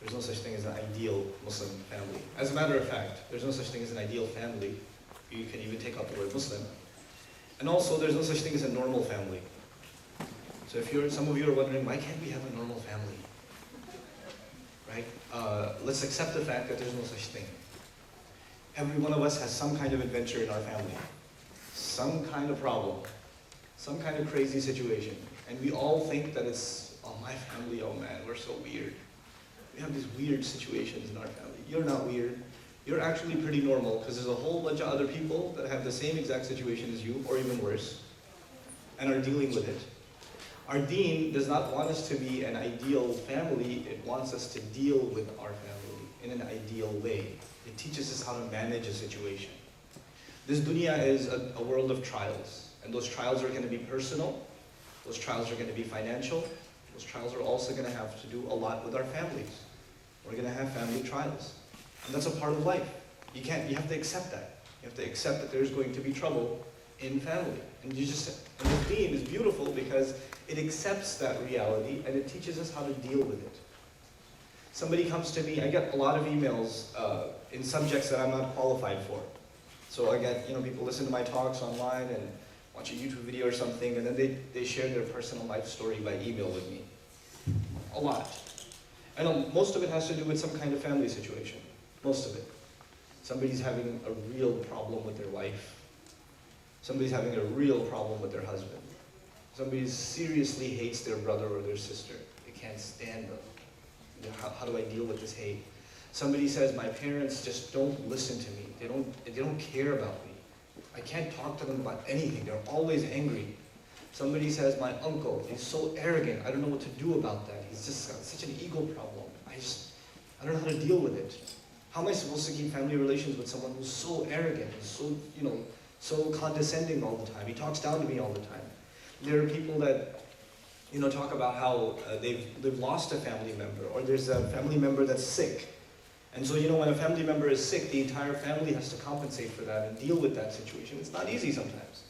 There's no such thing as an ideal Muslim family. As a matter of fact, there's no such thing as an ideal family. You can even take out the word Muslim. And also, there's no such thing as a normal family. So if some of you are wondering, why can't we have a normal family? Right? Let's accept the fact that there's no such thing. Every one of us has some kind of adventure in our family. Some kind of problem. Some kind of crazy situation. And we all think that it's, oh, my family, oh man, we're so weird. We have these weird situations in our family. You're not weird. You're actually pretty normal, because there's a whole bunch of other people that have the same exact situation as you, or even worse, and are dealing with it. Our deen does not want us to be an ideal family. It wants us to deal with our family in an ideal way. It teaches us how to manage a situation. This dunya is a world of trials, and those trials are going to be personal. Those trials are going to be financial. Those trials are also going to have to do a lot with our families. We're going to have family trials. And that's a part of life. You have to accept that. You have to accept that there's going to be trouble in family. And this deen is beautiful because it accepts that reality and it teaches us how to deal with it. Somebody comes to me, I get a lot of emails in subjects that I'm not qualified for. So I get, people listen to my talks online and watch a YouTube video or something, and then they share their personal life story by email with me. A lot. And most of it has to do with some kind of family situation. Most of it. Somebody's having a real problem with their wife. Somebody's having a real problem with their husband. Somebody seriously hates their brother or their sister. They can't stand them. How do I deal with this hate? Somebody says, my parents just don't listen to me. They don't care about me. I can't talk to them about anything. They're always angry. Somebody says, my uncle, he's so arrogant. I don't know what to do about that. He's just got such an ego problem. I don't know how to deal with it. How am I supposed to keep family relations with someone who's so arrogant, and so condescending all the time? He talks down to me all the time. There are people that, talk about how they've lost a family member, or there's a family member that's sick. And so, when a family member is sick, the entire family has to compensate for that and deal with that situation. It's not easy sometimes.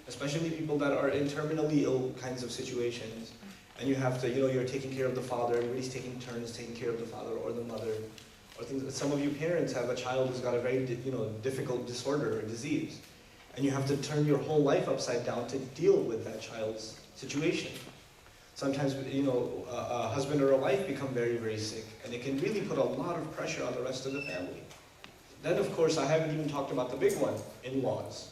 Especially people that are in terminally ill kinds of situations. And you have to, you're taking care of the father, everybody's taking turns taking care of the father or the mother. Or things. Some of you parents have a child who's got a very, difficult disorder or disease. And you have to turn your whole life upside down to deal with that child's situation. Sometimes, a husband or a wife become very, very sick, and it can really put a lot of pressure on the rest of the family. Then, of course, I haven't even talked about the big one, in-laws.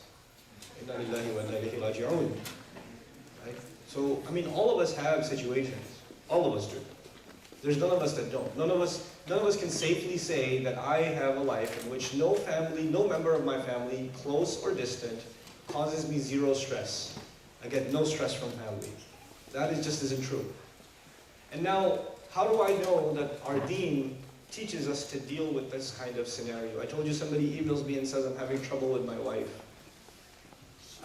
Right? So, all of us have situations. All of us do. There's none of us that don't. None of us can safely say that I have a life in which no member of my family, close or distant, causes me zero stress. I get no stress from family. That just isn't true. And now, how do I know that our deen teaches us to deal with this kind of scenario? I told you somebody emails me and says, I'm having trouble with my wife.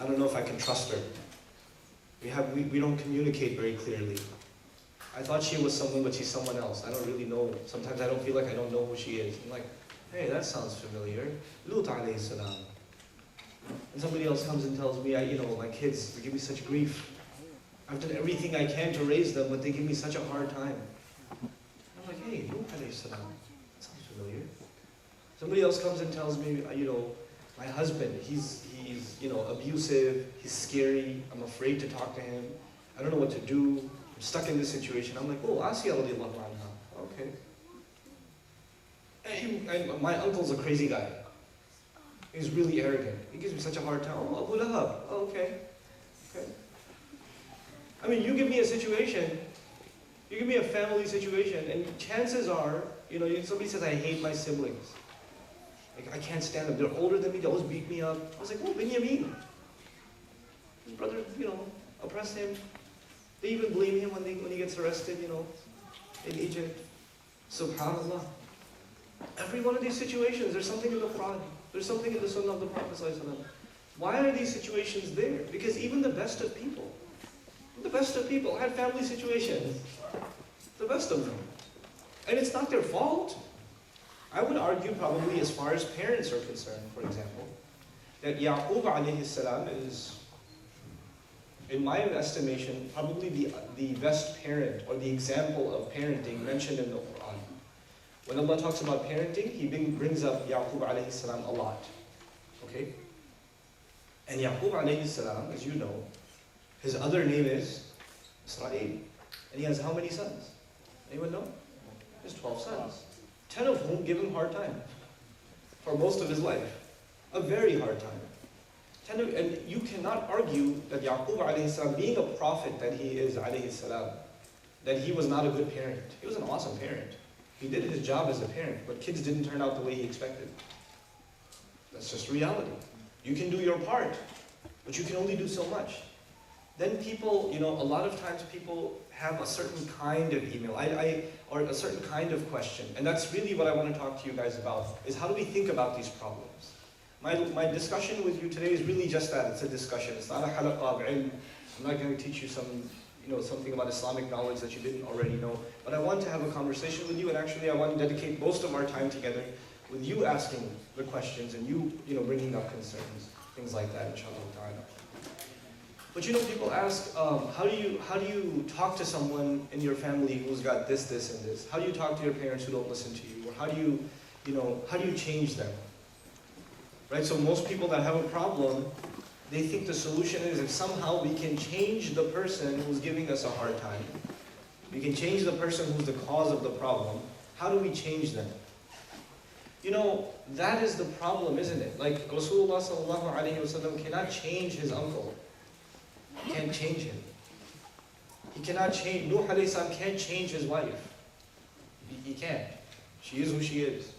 I don't know if I can trust her. We don't communicate very clearly. I thought she was someone, but she's someone else. I don't really know. Sometimes I don't feel like I don't know who she is. I'm like, hey, that sounds familiar. Lut alayhi salam. And somebody else comes and tells me, my kids, they give me such grief. I've done everything I can to raise them, but they give me such a hard time. I'm like, hey, Nuh alayhi salam. That sounds familiar. Somebody else comes and tells me, my husband, he's abusive, he's scary, I'm afraid to talk to him. I don't know what to do. I'm stuck in this situation. I'm like, oh, Asiya radiallahu anha. Okay. And my uncle's a crazy guy. He's really arrogant. He gives me such a hard time. Oh, Abu Lahab. Oh, okay. You give me a situation, you give me a family situation, and chances are, somebody says, I hate my siblings. Like, I can't stand them. They're older than me, they always beat me up. I was like, oh, Binyamin. His brother, oppressed him. They even blame him when he gets arrested, in Egypt. Subhanallah. Every one of these situations, there's something in the Quran. There's something in the Sunnah of the Prophet ﷺ. Why are these situations there? Because even the best of people had family situations. The best of them. And it's not their fault. I would argue probably as far as parents are concerned, for example, that Yaqub alayhi salam is, in my estimation, probably the best parent or the example of parenting mentioned in the Quran. When Allah talks about parenting, He brings up Yaqub alayhi salam a lot. Okay? And Yaqub alayhi salam, as you know, his other name is Israel. And he has how many sons? Anyone know? He has 12 sons. 10 of whom give him a hard time for most of his life. A very hard time. And you cannot argue that Yaqub alayhi salam, being a prophet that he is alayhi salam, that he was not a good parent. He was an awesome parent. He did his job as a parent, but kids didn't turn out the way he expected. That's just reality. You can do your part, but you can only do so much. Then people, a lot of times people have a certain kind of email, or a certain kind of question. And that's really what I want to talk to you guys about, is how do we think about these problems? My discussion with you today is really just that. It's a discussion. It's not a halaqah of ilm. I'm not going to teach you something about Islamic knowledge that you didn't already know. But I want to have a conversation with you, and actually I want to dedicate most of our time together with you asking the questions and you bringing up concerns, things like that, inshallah ta'ala. But people ask, how do you talk to someone in your family who's got this, and this? How do you talk to your parents who don't listen to you? Or how do you change them? Right? So most people that have a problem, they think the solution is if somehow we can change the person who's giving us a hard time. We can change the person who's the cause of the problem. How do we change them? That is the problem, isn't it? Like Rasulullah sallallahu alaihi wasallam cannot change his uncle. He can't change him. He cannot change, Nuh alayhi salam can't change his wife. He can't. She is who she is.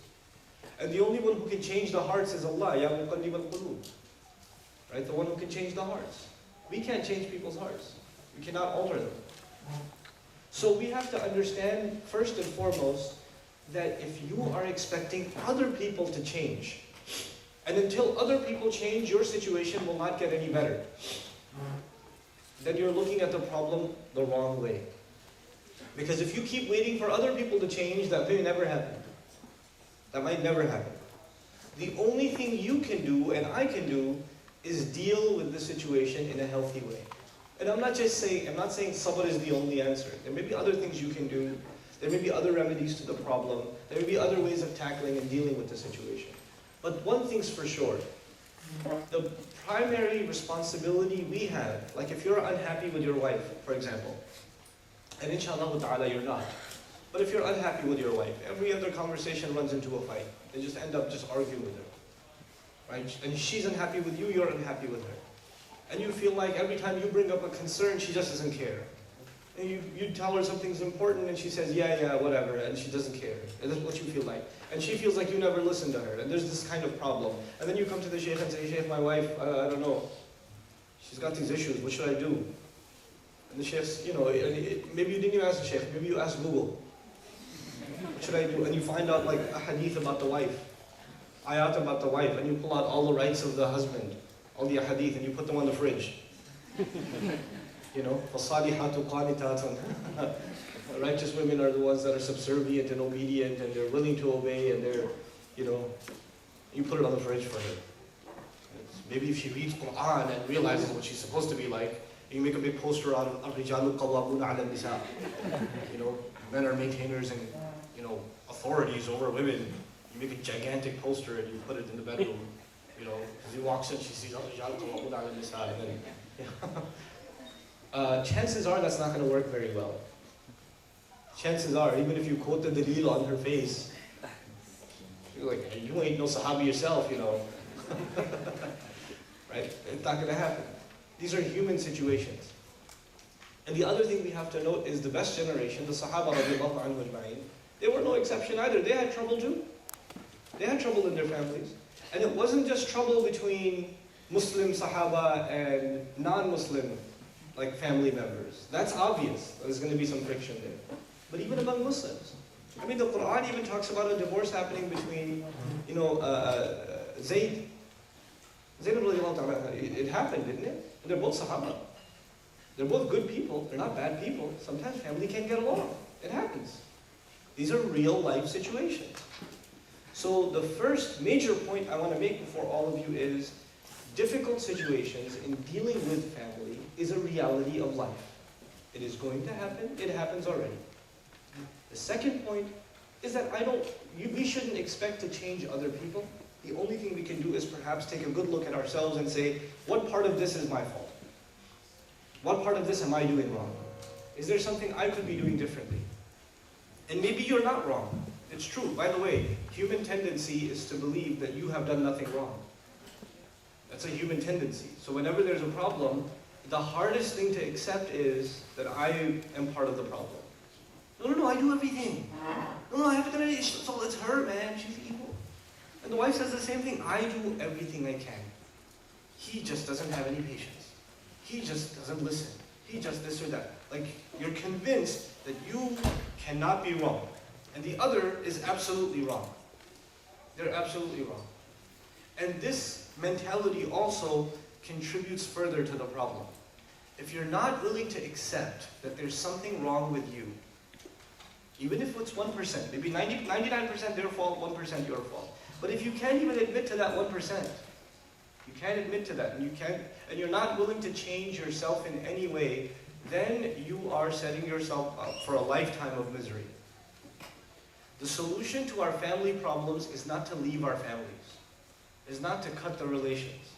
And the only one who can change the hearts is Allah, Ya Muqallib al-Qulub. Right? The one who can change the hearts. We can't change people's hearts. We cannot alter them. So we have to understand, first and foremost, that if you are expecting other people to change, and until other people change, your situation will not get any better, then you're looking at the problem the wrong way. Because if you keep waiting for other people to change, that may never happen. That might never happen. The only thing you can do, and I can do, is deal with the situation in a healthy way. And I'm not saying sabr is the only answer. There may be other things you can do. There may be other remedies to the problem. There may be other ways of tackling and dealing with the situation. But one thing's for sure. The primary responsibility we have, like if you're unhappy with your wife, for example, and inshallah ta'ala you're not, but if you're unhappy with your wife, every other conversation runs into a fight. They just end up arguing with her. Right? And she's unhappy with you, you're unhappy with her. And you feel like every time you bring up a concern, she just doesn't care. And you tell her something's important and she says, yeah, whatever, and she doesn't care. And that's what you feel like. And she feels like you never listen to her. And there's this kind of problem. And then you come to the shaykh and say, Shaykh, my wife, I don't know. She's got these issues, what should I do? And the shaykh's, maybe you didn't even ask the shaykh, maybe you asked Google. What should I do? And you find out like a hadith about the wife, ayat about the wife, and you pull out all the rights of the husband, all the hadith, and you put them on the fridge. فَالصَّالِحَاتُ قَانِتَاتٌ. Righteous women are the ones that are subservient and obedient, and they're willing to obey, and they're, you put it on the fridge for her. Maybe if she reads Quran and realizes what she's supposed to be like, you make a big poster on الرِّجَالُ قَوَّامُونَ عَلَى النِّسَاءِ. Men are maintainers and authorities over women. You make a gigantic poster and you put it in the bedroom. As he walks in, she sees الرِّجَالُ قَوَّامُونَ عَلَى النِّسَاءِ, and then chances are that's not going to work very well. Chances are, even if you quote the dalil on her face, you're like, hey, you ain't no Sahabi yourself, Right? It's not going to happen. These are human situations. And the other thing we have to note is the best generation, the Sahaba radiallahu anhu ajma'in, they were no exception either. They had trouble too. They had trouble in their families. And it wasn't just trouble between Muslim Sahaba and non-Muslim family members. That's obvious. There's going to be some friction there. But even among Muslims. I mean, the Quran even talks about a divorce happening between, Zayd. Zayd radiallahu ta'ala, it happened, didn't it? And they're both Sahaba. They're both good people. They're not bad people. Sometimes family can't get along. It happens. These are real life situations. So the first major point I want to make before all of you is difficult situations in dealing with family is a reality of life. It is going to happen. It happens already. The second point is that we shouldn't expect to change other people. The only thing we can do is perhaps take a good look at ourselves and say, what part of this is my fault? What part of this am I doing wrong? Is there something I could be doing differently? And maybe you're not wrong. It's true. By the way, human tendency is to believe that you have done nothing wrong. That's a human tendency. So whenever there's a problem, the hardest thing to accept is that I am part of the problem. No, I do everything. No, I haven't done anything. So it's her, man. She's evil. And the wife says the same thing. I do everything I can. He just doesn't have any patience. He just doesn't listen. He just this or that. Like, you're convinced that you cannot be wrong. And the other is absolutely wrong. They're absolutely wrong. And this mentality also contributes further to the problem. If you're not willing to accept that there's something wrong with you, even if it's 1%, maybe 99% their fault, 1% your fault. But if you can't even admit to that 1%, you can't admit to that, and you're not willing to change yourself in any way, then you are setting yourself up for a lifetime of misery. The solution to our family problems is not to leave our families, is not to cut the relations,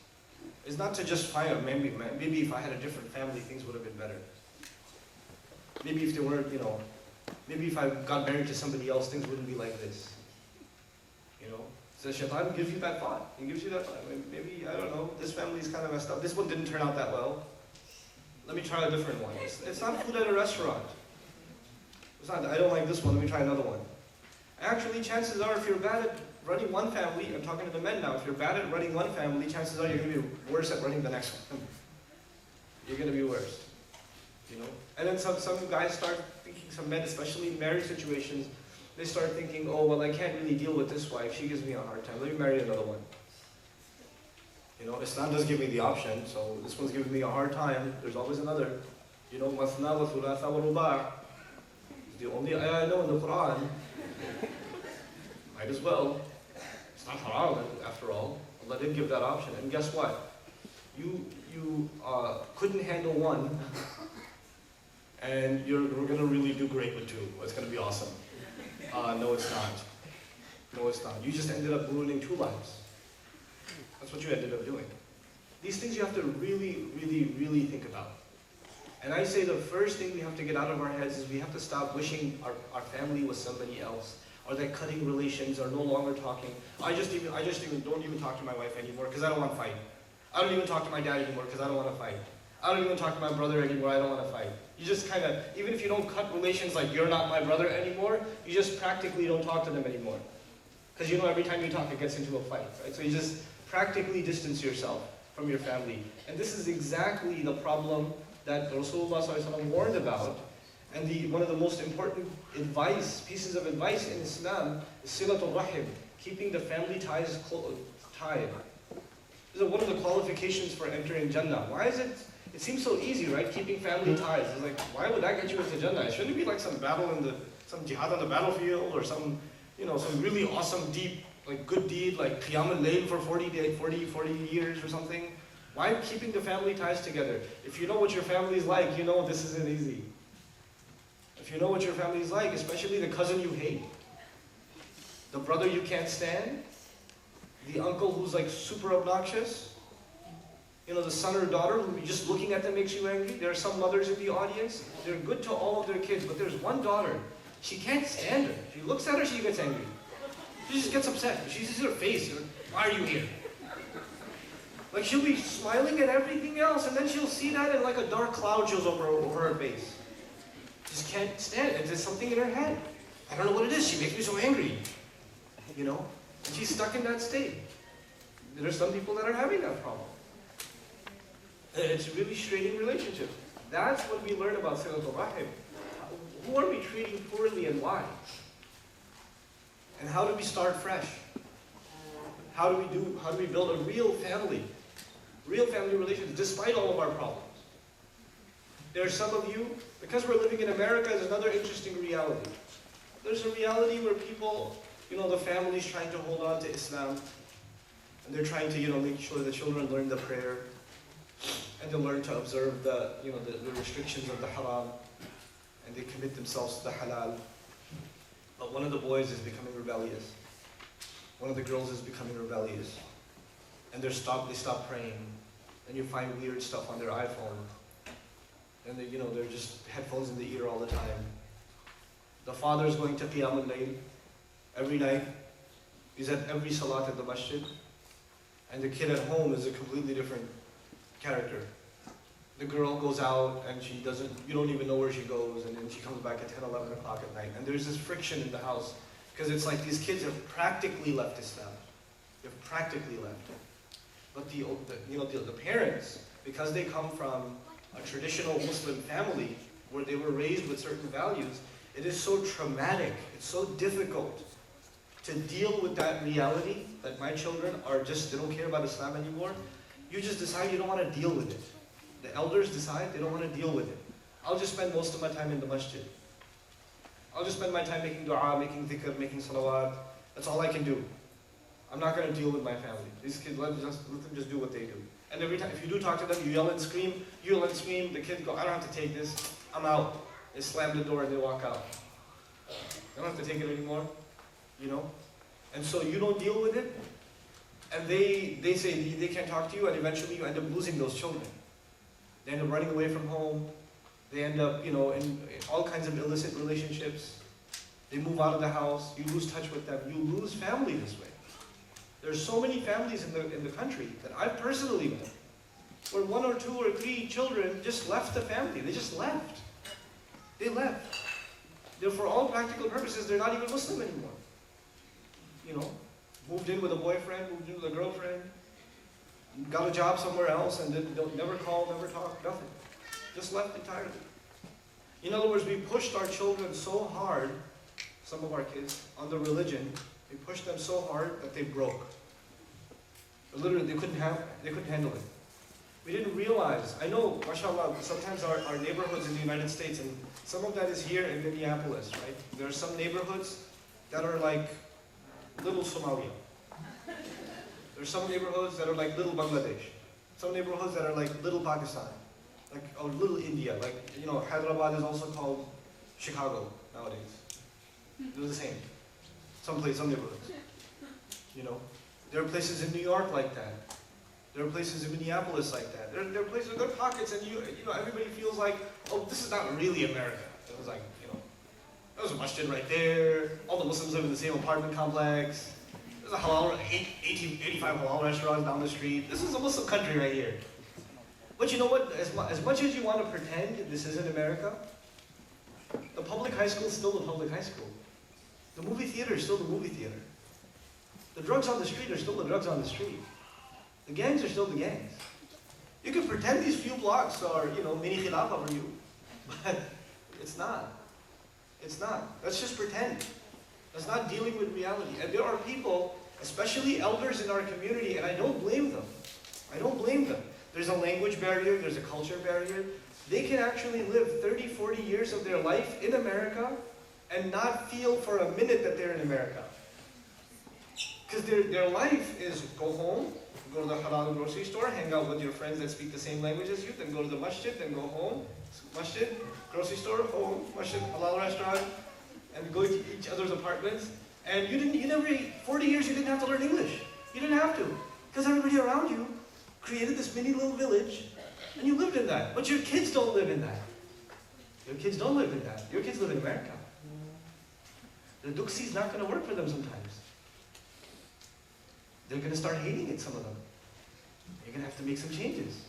is not to just find, maybe if I had a different family, things would have been better. Maybe if they weren't, maybe if I got married to somebody else, things wouldn't be like this. So Shaitan gives you that thought. He gives you that thought. Maybe, I don't know, this family's kind of messed up. This one didn't turn out that well. Let me try a different one. It's not food at a restaurant. It's not, I don't like this one, let me try another one. Actually, chances are, if you're bad at running one family, I'm talking to the men now, if you're bad at running one family, chances are you're going to be worse at running the next one. You're going to be worse. And then some guys start thinking, some men, especially in marriage situations, they start thinking, oh, well, I can't really deal with this wife. She gives me a hard time. Let me marry another one. Islam does give me the option, so this one's giving me a hard time. There's always another. Mathna wa thulatha wa ruba'. It's the only ayah I know in the Quran. Might as well. It's not haram, after all. Allah did give that option. And guess what? You couldn't handle one, and we're going to really do great with two. It's going to be awesome. No, it's not. No, it's not. You just ended up ruining two lives. That's what you ended up doing. These things you have to really, really, really think about. And I say the first thing we have to get out of our heads is we have to stop wishing our family was somebody else, or that cutting relations, are no longer talking. I just don't even talk to my wife anymore because I don't want to fight. I don't even talk to my dad anymore because I don't want to fight. I don't even talk to my brother anymore, I don't want to fight. You just kind of, even if you don't cut relations like you're not my brother anymore, you just practically don't talk to them anymore. Because every time you talk it gets into a fight, right? So you just practically distance yourself from your family. And this is exactly the problem that Rasulullah ﷺ warned about. And one of the most important pieces of advice in Islam is silatul rahim, keeping the family ties tied. This is one of the qualifications for entering Jannah. Why is it? It seems so easy, right? Keeping family ties. It's like, why would that get you into Jannah? It shouldn't be like some battle some jihad on the battlefield, or some really awesome, deep, good deed, like Qiyam al-Layl for 40 years or something. Why keeping the family ties together? If you know what your family is like, this isn't easy. If you know what your family is like, especially the cousin you hate, the brother you can't stand, the uncle who's super obnoxious, the son or daughter who just looking at them makes you angry. There are some mothers in the audience, they're good to all of their kids, but there's one daughter, she can't stand her. She looks at her, she gets angry. She just gets upset. She sees her face, why are you here? She'll be smiling at everything else, and then she'll see that, and a dark cloud shows over her face. Just can't stand it. There's something in her head. I don't know what it is. She makes me so angry. And she's stuck in that state. There are some people that are having that problem. It's really straining relationships. That's what we learn about silatul rahim. Who are we treating poorly and why? And how do we start fresh? How do we build a real family relations despite all of our problems? There are some of you, because we're living in America, there's another interesting reality. There's a reality where people, the family's trying to hold on to Islam, and they're trying to, make sure the children learn the prayer, and they learn to observe the restrictions of the haram, and they commit themselves to the halal. one of the boys is becoming rebellious. One of the girls is becoming rebellious. And they stop praying. And you find weird stuff on their iPhone. And they're just headphones in the ear all the time. The father's going to Qiyam al-Layl every night. He's at every salat at the masjid. And the kid at home is a completely different character. The girl goes out and you don't even know where she goes, and then she comes back at 10, 11 o'clock at night. And there's this friction in the house, because it's like these kids have practically left Islam. They've practically left it. But the parents, because they come from a traditional Muslim family, where they were raised with certain values, it is so traumatic, it's so difficult to deal with that reality that my children they don't care about Islam anymore. You just decide you don't want to deal with it. The elders decide they don't want to deal with it. I'll just spend most of my time in the masjid. I'll just spend my time making dua, making dhikr, making salawat. That's all I can do. I'm not going to deal with my family. These kids, let them just do what they do. And every time, if you do talk to them, you yell and scream, the kids go, I don't have to take this, I'm out. They slam the door and they walk out. They don't have to take it anymore, And so you don't deal with it, and they say they can't talk to you, and eventually you end up losing those children. They end up running away from home. They end up, in all kinds of illicit relationships. They move out of the house. You lose touch with them. You lose family this way. There's so many families in the country that I've personally met, where 1 or 2 or 3 children just left the family. They just left. They left. For all practical purposes, they're not even Muslim anymore. Moved in with a boyfriend, moved in with a girlfriend, got a job somewhere else, and never called, never talked, nothing. Just left entirely. In other words, we pushed our children so hard, some of our kids, on the religion. We pushed them so hard that they broke. Literally, they couldn't handle it. We didn't realize. I know, mashallah, sometimes our neighborhoods in the United States, and some of that is here in Minneapolis, right? There are some neighborhoods that are like little Somalia. There's some neighborhoods that are like little Bangladesh. Some neighborhoods that are like little Pakistan, or little India. Hyderabad is also called Chicago nowadays. They're the same. Some neighborhoods. There are places in New York like that. There are places in Minneapolis like that. There are places, there are pockets, and everybody feels like, oh, this is not really America. It was like, there's a masjid right there. All the Muslims live in the same apartment complex. There's a 85 halal restaurants down the street. This is a Muslim country right here. But you know what? As much as you want to pretend this isn't America, the public high school is still the public high school. The movie theater is still the movie theater. The drugs on the street are still the drugs on the street. The gangs are still the gangs. You can pretend these few blocks are, mini khilafah for you, but it's not. It's not. That's just pretend. That's not dealing with reality. And there are people, especially elders in our community, and I don't blame them. I don't blame them. There's a language barrier, there's a culture barrier. They can actually live 30, 40 years of their life in America and not feel for a minute that they're in America. Because their life is go home, go to the halal grocery store, hang out with your friends that speak the same language as you, then go to the masjid, then go home, masjid, grocery store, home, masjid, halal restaurant, and go to each other's apartments. And you never, 40 years you didn't have to learn English. You didn't have to. Because everybody around you created this mini little village, and you lived in that. But your kids don't live in that. Your kids don't live in that. Your kids live in America. The duksi is not going to work for them sometimes. They're going to start hating it, some of them. You're going to have to make some changes.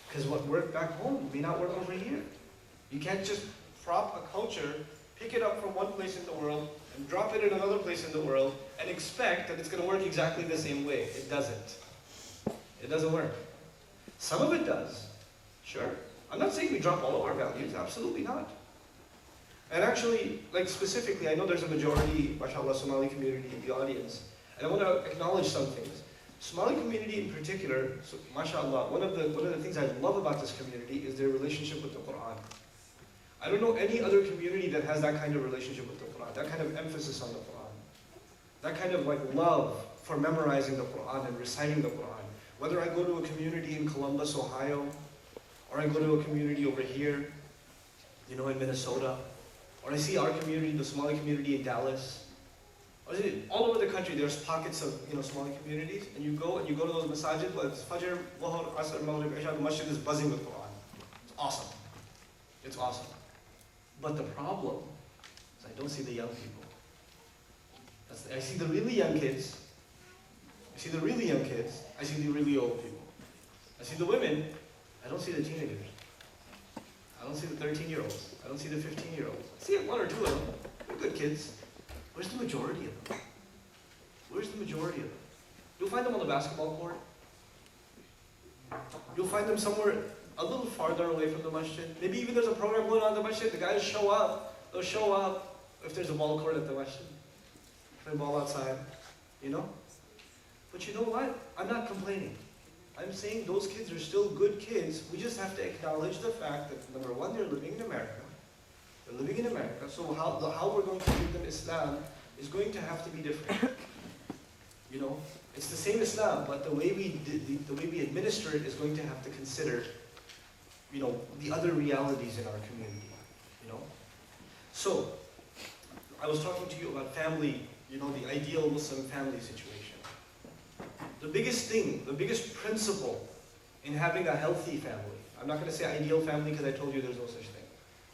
Because what worked back home may not work over here. You can't just prop a culture, pick it up from one place in the world, and drop it in another place in the world, and expect that it's going to work exactly the same way. It doesn't. It doesn't work. Some of it does. Sure. I'm not saying we drop all of our values. Absolutely not. And actually, specifically, I know there's a majority, mashallah, Somali community in the audience. And I want to acknowledge some things. Somali community in particular, so, mashallah, one of the things I love about this community is their relationship with the Quran. I don't know any other community that has that kind of relationship with the Quran, that kind of emphasis on the Quran, that kind of love for memorizing the Quran and reciting the Quran. Whether I go to a community in Columbus, Ohio, or I go to a community over here, in Minnesota, Or I see our community, the Somali community in Dallas. Or I see all over the country, there's pockets of Somali communities, and you go to those masajid, whether it's Fajr, Dhuhr, Asr, Maghrib, Isha, the masjid is buzzing with Quran. It's awesome. It's awesome. But the problem is I don't see the young people. I see the really young kids. I see the really young kids. I see the really old people. I see the women. I don't see the teenagers. I don't see the 13-year-olds. I don't see the 15-year-olds. I see one or two of them. They're good kids. Where's the majority of them? Where's the majority of them? You'll find them on the basketball court. You'll find them somewhere a little farther away from the masjid. Maybe even there's a program going on in the masjid. The guys show up. They'll show up if there's a ball court at the masjid. Play ball outside, But you know what? I'm not complaining. I'm saying those kids are still good kids. We just have to acknowledge the fact that, number one, they're living in America. They're living in America, so how we're going to give them Islam is going to have to be different. It's the same Islam, but the way we administer it is going to have to consider, the other realities in our community. So, I was talking to you about family, the ideal Muslim family situation. The biggest principle in having a healthy family, I'm not going to say ideal family because I told you there's no such thing.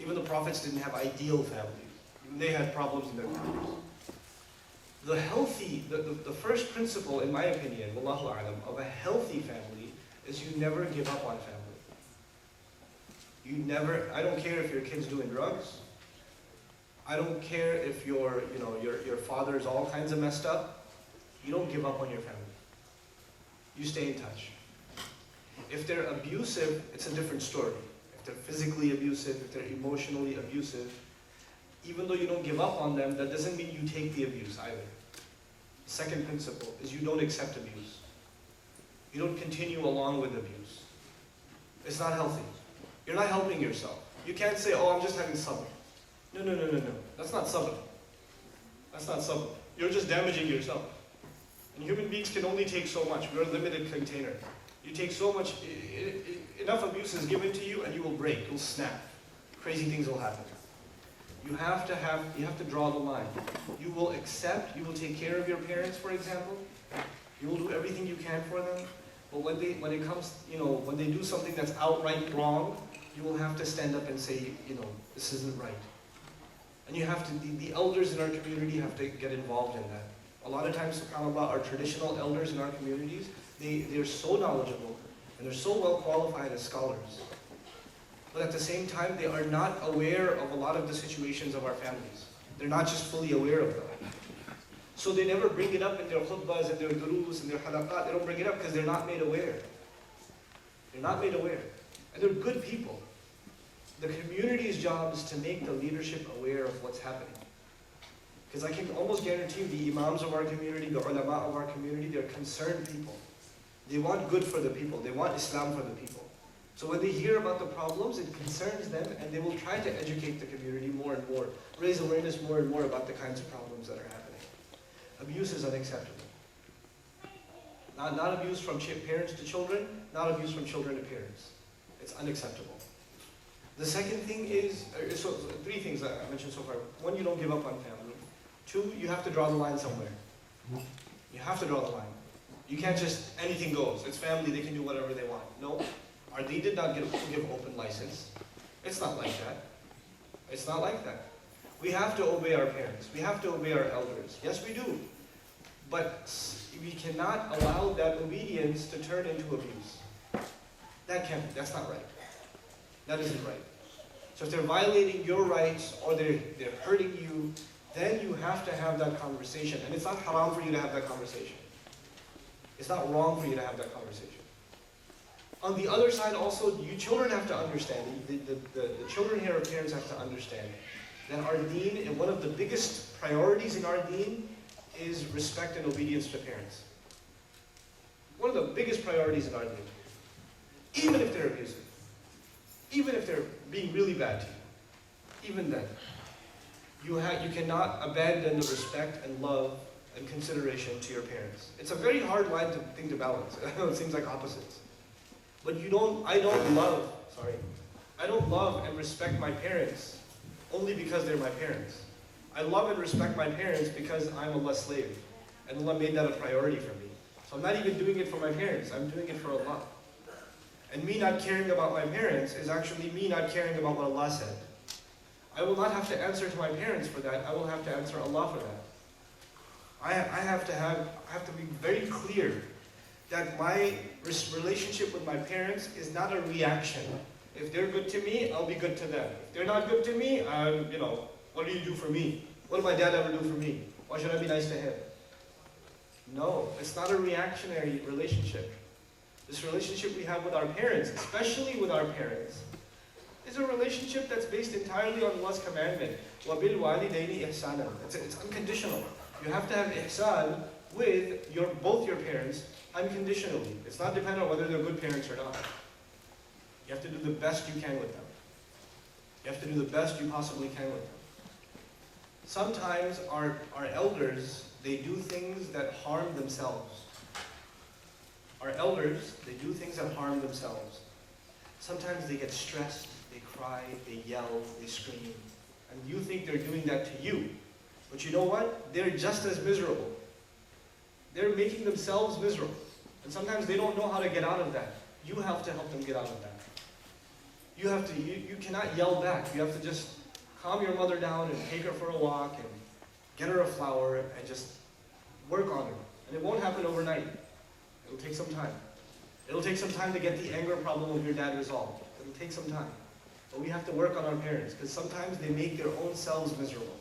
Even the prophets didn't have ideal families. Even they had problems in their families. The first principle, in my opinion, wallahu a'lam, of a healthy family is you never give up on family. I don't care if your kid's doing drugs. I don't care if your father's all kinds of messed up. You don't give up on your family. You stay in touch. If they're abusive, it's a different story. If they're physically abusive, if they're emotionally abusive, even though you don't give up on them, that doesn't mean you take the abuse either. The second principle is you don't accept abuse. You don't continue along with abuse. It's not healthy. You're not helping yourself. You can't say, oh, I'm just having sabr. No. That's not sabr. That's not sabr. You're just damaging yourself. And human beings can only take so much. We're a limited container. You take so much, enough abuse is given to you and you will break, you'll snap. Crazy things will happen. You have to draw the line. You will accept, you will take care of your parents, for example. You will do everything you can for them. But when they do something that's outright wrong, you will have to stand up and say, this isn't right. And you have to, the elders in our community have to get involved in that. A lot of times, subhanAllah, our traditional elders in our communities, they're so knowledgeable and they're so well qualified as scholars. But at the same time, they are not aware of a lot of the situations of our families. They're not just fully aware of them. So they never bring it up in their khutbahs and their durus and their halaqat. They don't bring it up because they're not made aware. They're not made aware. And they're good people. The community's job is to make the leadership aware of what's happening. Because I can almost guarantee you the imams of our community, the ulama of our community, they're concerned people. They want good for the people. They want Islam for the people. So when they hear about the problems, it concerns them and they will try to educate the community more and more, raise awareness more and more about the kinds of problems that are happening. Abuse is unacceptable. Not abuse from parents to children, not abuse from children to parents. It's unacceptable. The second thing is, so three things that I mentioned so far. One, you don't give up on family. Two, you have to draw the line somewhere. You have to draw the line. You can't just, anything goes. It's family, they can do whatever they want. No, our deen did not give open license. It's not like that. It's not like that. We have to obey our parents. We have to obey our elders. Yes, we do. But we cannot allow that obedience to turn into abuse. That's not right. That isn't right. So if they're violating your rights or they're hurting you, then you have to have that conversation. And it's not haram for you to have that conversation. It's not wrong for you to have that conversation. On the other side also, you children have to understand, the children here, our parents have to understand that our deen, and one of the biggest priorities in our deen is respect and obedience to parents. One of the biggest priorities in our deen. Even if they're abusive. Even if they're being really bad to you. Even then. You cannot abandon the respect and love and consideration to your parents. It's a very hard thing to balance. I know it seems like opposites. But I don't love and respect my parents only because they're my parents. I love and respect my parents because I'm Allah's slave. And Allah made that a priority for me. So I'm not even doing it for my parents, I'm doing it for Allah. And me not caring about my parents is actually me not caring about what Allah said. I will not have to answer to my parents for that, I will have to answer Allah for that. I have to be very clear that my relationship with my parents is not a reaction. If they're good to me, I'll be good to them. If they're not good to me, what do you do for me? What did my dad ever do for me? Why should I be nice to him? No, it's not a reactionary relationship. This relationship we have with our parents, especially with our parents, is a relationship that's based entirely on Allah's commandment. وَبِالْوَالِدَيْنِ إِحْسَانًا. It's unconditional. You have to have ihsan with both your parents unconditionally. It's not dependent on whether they're good parents or not. You have to do the best you can with them. You have to do the best you possibly can with them. Sometimes our elders, they do things that harm themselves. Our elders, they do things that harm themselves. Sometimes they get stressed, they cry, they yell, they scream. And you think they're doing that to you. But you know what? They're just as miserable. They're making themselves miserable. And sometimes they don't know how to get out of that. You have to help them get out of that. You cannot yell back. You have to just calm your mother down and take her for a walk and get her a flower and just work on her. And it won't happen overnight. It'll take some time. It'll take some time to get the anger problem of your dad resolved. It'll take some time. But we have to work on our parents because sometimes they make their own selves miserable.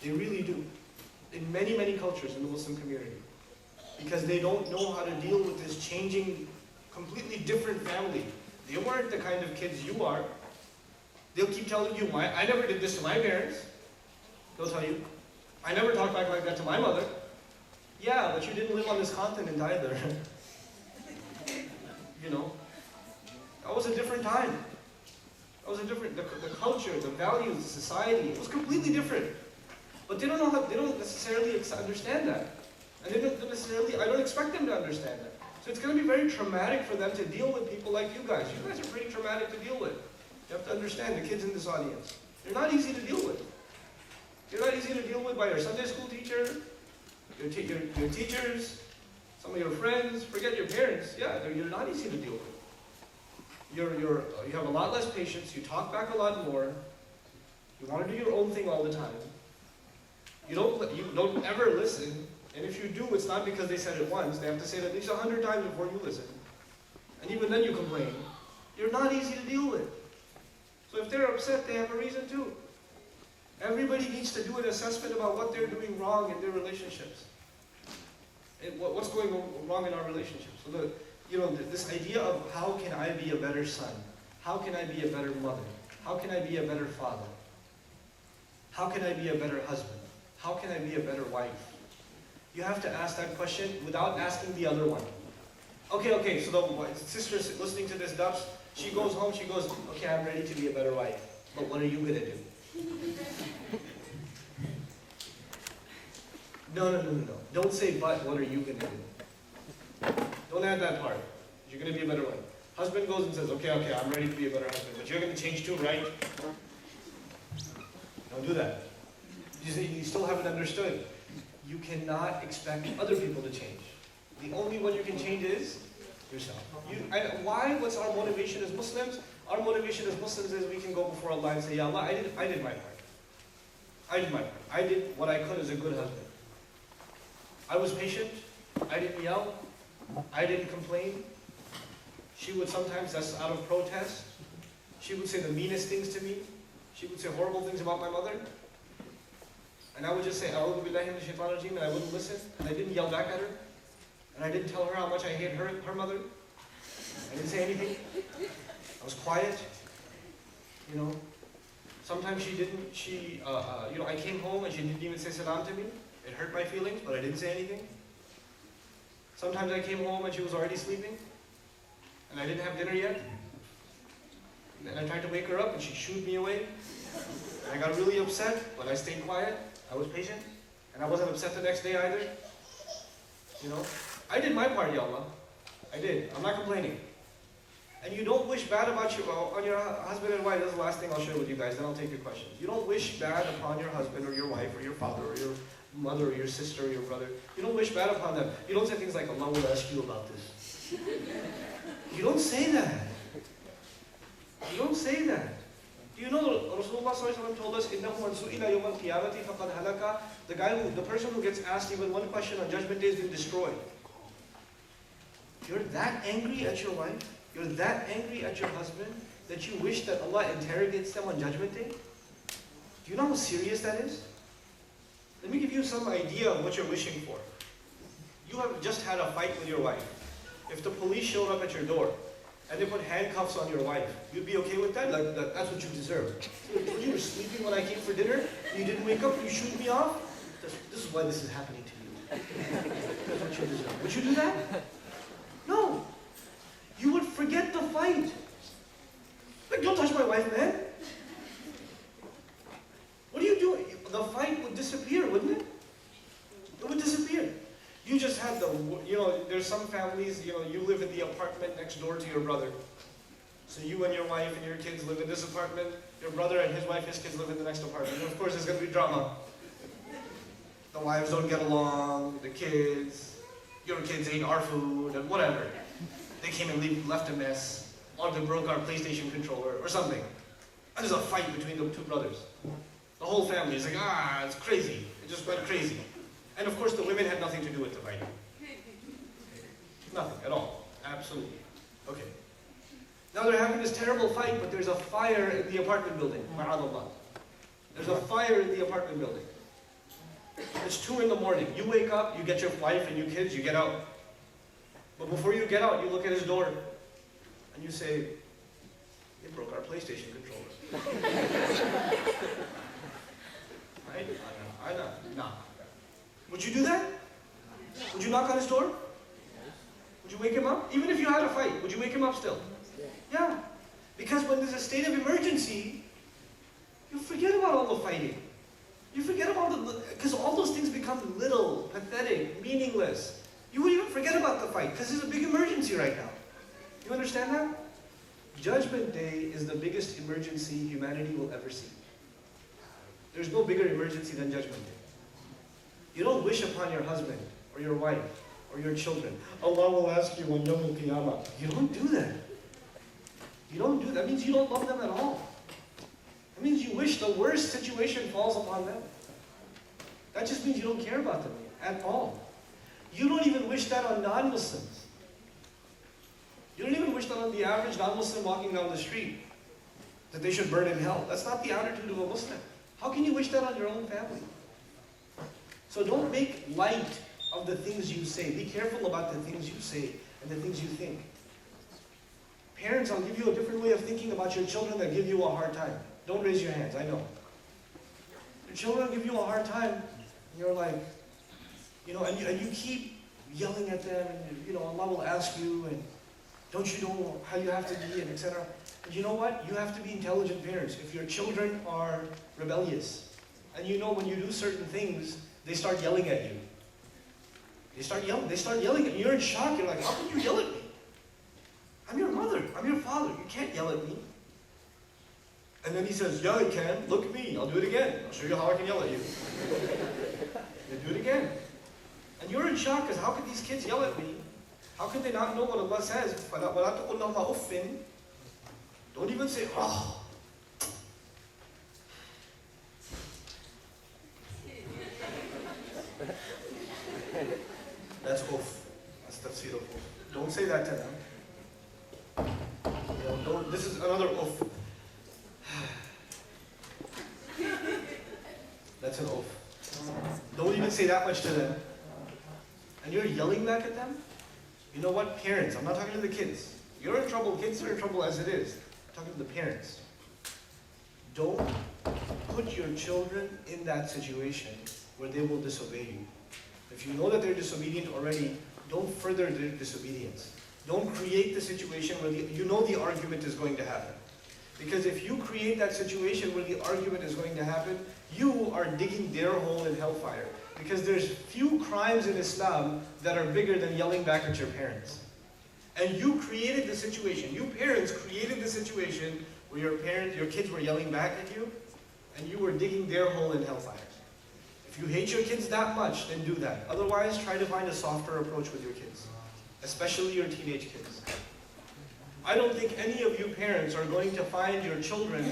They really do. In many, many cultures in the Muslim community. Because they don't know how to deal with this changing, completely different family. They weren't the kind of kids you are. They'll keep telling you, I never did this to my parents. They'll tell you, I never talked back like that to my mother. Yeah, but you didn't live on this continent either. That was a different time. That was a different, the culture, the values, the society, it was completely different. But they don't necessarily understand that. And I don't expect them to understand that. So it's going to be very traumatic for them to deal with people like you guys. You guys are pretty traumatic to deal with. You have to understand the kids in this audience. They're not easy to deal with. You're not easy to deal with by your Sunday school teacher, your teachers, some of your friends. Forget your parents. Yeah, you're not easy to deal with. You have a lot less patience. You talk back a lot more. You want to do your own thing all the time. You don't ever listen. And if you do, it's not because they said it once. They have to say it at least 100 times before you listen. And even then you complain. You're not easy to deal with. So if they're upset, they have a reason too. Everybody needs to do an assessment about what they're doing wrong in their relationships. And what's going wrong in our relationships. So this idea of how can I be a better son? How can I be a better mother? How can I be a better father? How can I be a better husband? How can I be a better wife? You have to ask that question without asking the other one. Okay, so the sister listening to this dubs, she goes home, she goes, okay, I'm ready to be a better wife. But what are you going to do? No. Don't say, but what are you going to do? Don't add that part. You're going to be a better wife. Husband goes and says, okay, I'm ready to be a better husband. But you're going to change too, right? Don't do that. You still haven't understood. You cannot expect other people to change. The only one you can change is yourself. What's our motivation as Muslims? Our motivation as Muslims is we can go before Allah and say, Ya Allah, I did my part. I did what I could as a good husband. I was patient. I didn't yell. I didn't complain. She would sometimes, that's out of protest. She would say the meanest things to me. She would say horrible things about my mother. And I would just say, A'udhu billahi minash shaitanir rajeem, and I wouldn't listen. And I didn't yell back at her. And I didn't tell her how much I hate her mother. I didn't say anything. I was quiet. Sometimes I came home and she didn't even say salam to me. It hurt my feelings, but I didn't say anything. Sometimes I came home and she was already sleeping. And I didn't have dinner yet. And I tried to wake her up and she shooed me away. And I got really upset, but I stayed quiet. I was patient. And I wasn't upset the next day either. I did my part, Ya Allah. I did. I'm not complaining. And you don't wish bad about on your husband and wife. That's the last thing I'll share with you guys, then I'll take your questions. You don't wish bad upon your husband or your wife or your father or your mother or your sister or your brother. You don't wish bad upon them. You don't say things like, Allah will ask you about this. You don't say that. You don't say that. Do you know Rasulullah ﷺ told us, إِنَّهُ مَنْ سُئِلَ يَوْمَ الْقِيَامَةِ فَقَدْ هَلَكَ. The person who gets asked even one question on Judgment Day has been destroyed. You're that angry at your wife, you're that angry at your husband, that you wish that Allah interrogates them on Judgment Day? Do you know how serious that is? Let me give you some idea of what you're wishing for. You have just had a fight with your wife. If the police showed up at your door, and they put handcuffs on your wife, you'd be okay with that? Like, that's what you deserve. You were sleeping when I came for dinner, you didn't wake up, you shoot me off? This is why this is happening to you. That's what you deserve. Would you do that? No. You would forget the fight. Like, don't touch my wife, man. What are you doing? The fight would disappear, wouldn't it? It would disappear. You just had there's some families, you live in the apartment next door to your brother. So you and your wife and your kids live in this apartment, your brother and his wife, his kids live in the next apartment. And of course there's going to be drama. The wives don't get along, the kids, your kids ate our food, and whatever. They came and left a mess, or they broke our PlayStation controller, or something. And there's a fight between the two brothers. The whole family is like, it's crazy. It just went crazy. And of course the women had nothing to do with the fight. Nothing at all. Absolutely. Okay. Now they're having this terrible fight, but there's a fire in the apartment building. Ma'adallah. There's a fire in the apartment building. It's 2 in the morning. You wake up, you get your wife and your kids, you get out. But before you get out, you look at his door and you say, they broke our PlayStation controller. Right? I know. Nah. Would you do that? Would you knock on his door? Would you wake him up? Even if you had a fight, would you wake him up still? Yeah. Because when there's a state of emergency, you forget about all the fighting. You forget about because all those things become little, pathetic, meaningless. You would even forget about the fight because there's a big emergency right now. You understand that? Judgment Day is the biggest emergency humanity will ever see. There's no bigger emergency than Judgment Day. You don't wish upon your husband, or your wife, or your children, Allah will ask you on Yawm al-Qiyamah. You don't do that. You don't do that. That means you don't love them at all. That means you wish the worst situation falls upon them. That just means you don't care about them at all. You don't even wish that on non-Muslims. You don't even wish that on the average non-Muslim walking down the street, that they should burn in hell. That's not the attitude of a Muslim. How can you wish that on your own family? So don't make light of the things you say. Be careful about the things you say and the things you think. Parents, I'll give you a different way of thinking about your children that give you a hard time. Don't raise your hands, I know. Your children give you a hard time, and you're like, and you keep yelling at them, and Allah will ask you, and don't you know how you have to be, and etc. And you know what? You have to be intelligent parents. If your children are rebellious, and when you do certain things, they start yelling at you. They start yelling at you. You're in shock. You're like, how can you yell at me? I'm your mother. I'm your father. You can't yell at me. And then he says, yeah, I can. Look at me. I'll do it again. I'll show you how I can yell at you. Then do it again. And you're in shock because how could these kids yell at me? How could they not know what Allah says? Don't even say, oh. That's off. That's tafsir of off. Don't say that to them. This is another off. That's an off. Don't even say that much to them. And you're yelling back at them? You know what? Parents, I'm not talking to the kids. You're in trouble. Kids are in trouble as it is. I'm talking to the parents. Don't put your children in that situation where they will disobey you. If you know that they're disobedient already, don't further their disobedience. Don't create the situation where the argument is going to happen. Because if you create that situation where the argument is going to happen, you are digging their hole in hellfire. Because there's few crimes in Islam that are bigger than yelling back at your parents. And you created the situation. You parents created the situation where your kids were yelling back at you, and you were digging their hole in hellfire. If you hate your kids that much, then do that. Otherwise, try to find a softer approach with your kids, especially your teenage kids. I don't think any of you parents are going to find your children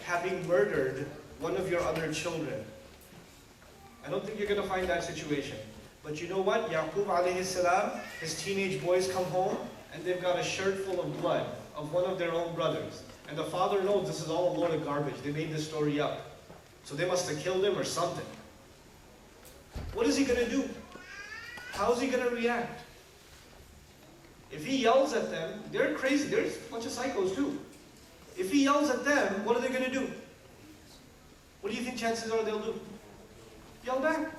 having murdered one of your other children. I don't think you're going to find that situation. But you know what? Yaqub alayhi salam, his teenage boys come home, and they've got a shirt full of blood of one of their own brothers. And the father knows this is all a load of garbage. They made this story up. So they must have killed him or something. What is he going to do? How is he going to react? If he yells at them, they're crazy. They're a bunch of psychos too. If he yells at them, what are they going to do? What do you think chances are they'll do? Yell back.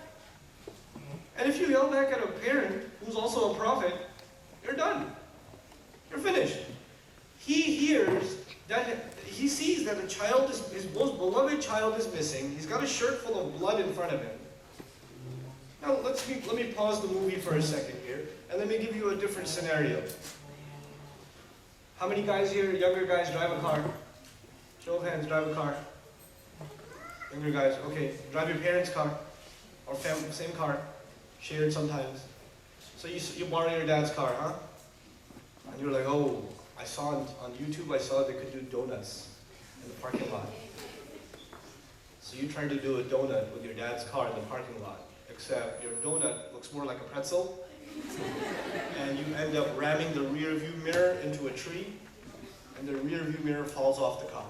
And if you yell back at a parent who's also a prophet, you're done. You're finished. He hears that, he sees that his most beloved child is missing. He's got a shirt full of blood in front of him. Now let me pause the movie for a second here, and let me give you a different scenario. How many guys here, younger guys, drive a car? Show of hands, drive a car. Younger guys, okay. Drive your parents' car, or same car, shared sometimes. So you borrow your dad's car, huh? And you're like, oh, I saw on YouTube, I saw they could do donuts in the parking lot. So you try to do a donut with your dad's car in the parking lot, except your donut looks more like a pretzel, and you end up ramming the rear view mirror into a tree, and the rear view mirror falls off the car.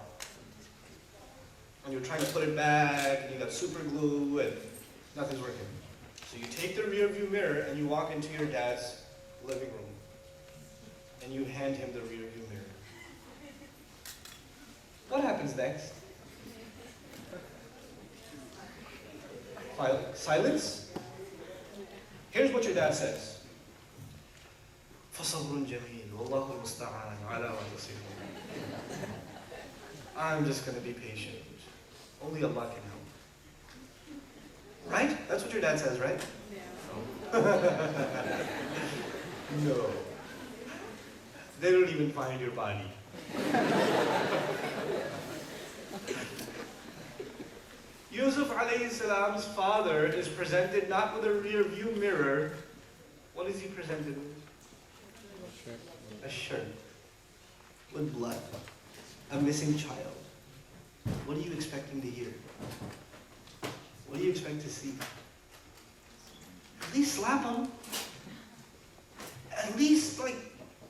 And you're trying to put it back, and you got super glue, and nothing's working. So you take the rear view mirror, and you walk into your dad's living room, and you hand him the rear view mirror. What happens next? Silence? Here's what your dad says. فَصَبْرٌ جَمِيلٌ وَاللَّهُ الْمُسْتَعَانُ عَلَى مَا تَصِفُونَ. I'm just going to be patient. Only Allah can help. Right? That's what your dad says, right? Yeah. No. They don't even find your body. Yusuf alayhi salam's father is presented not with a rear view mirror. What is he presented with? A shirt with blood. A missing child. What are you expecting to hear? What do you expect to see? At least slap him. At least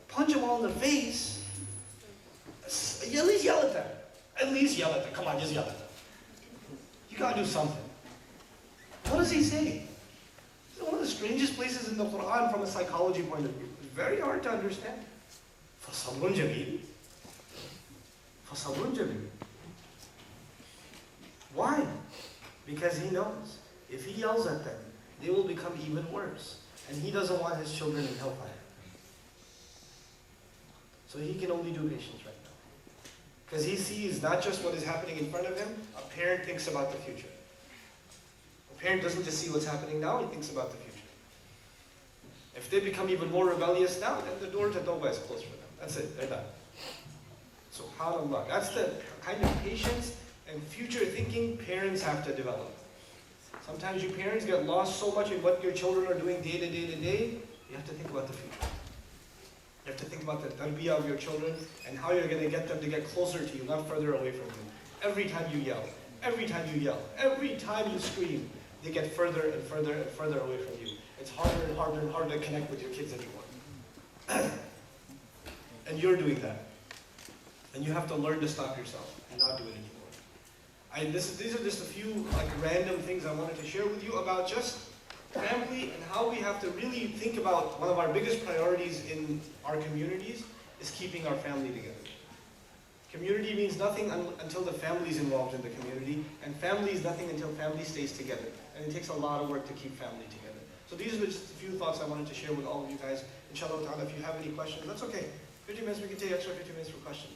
punch them all in the face. At least yell at them. At least yell at them. Come on, just yell at them. You gotta do something. What does he say? It's one of the strangest places in the Quran from a psychology point of view. It's very hard to understand. فَصَبْرٌ جَمِيلٌ. فَصَبْرٌ جَمِيلٌ. Why? Because he knows if he yells at them, they will become even worse. And he doesn't want his children in hellfire. So he can only do patience right now. Because he sees not just what is happening in front of him, a parent thinks about the future. A parent doesn't just see what's happening now, he thinks about the future. If they become even more rebellious now, then the door to Tawbah is closed for them. That's it, they're done. SubhanAllah. That's the kind of patience and future thinking parents have to develop. Sometimes you parents get lost so much in what your children are doing day to day to day, you have to think about the future. You have to think about the tarbiyah of your children and how you're going to get them to get closer to you, not further away from you. Every time you yell, every time you yell, every time you scream, they get further and further and further away from you. It's harder and harder and harder to connect with your kids anymore. And you're doing that. And you have to learn to stop yourself and not do it anymore. These are just a few random things I wanted to share with you about just family and how we have to really think about one of our biggest priorities in our communities is keeping our family together. Community means nothing until the family is involved in the community, and family is nothing until family stays together. And it takes a lot of work to keep family together. So these are just a few thoughts I wanted to share with all of you guys. Inshallah ta'ala, if you have any questions, that's okay. 50 minutes, we can take extra 50 minutes for questions.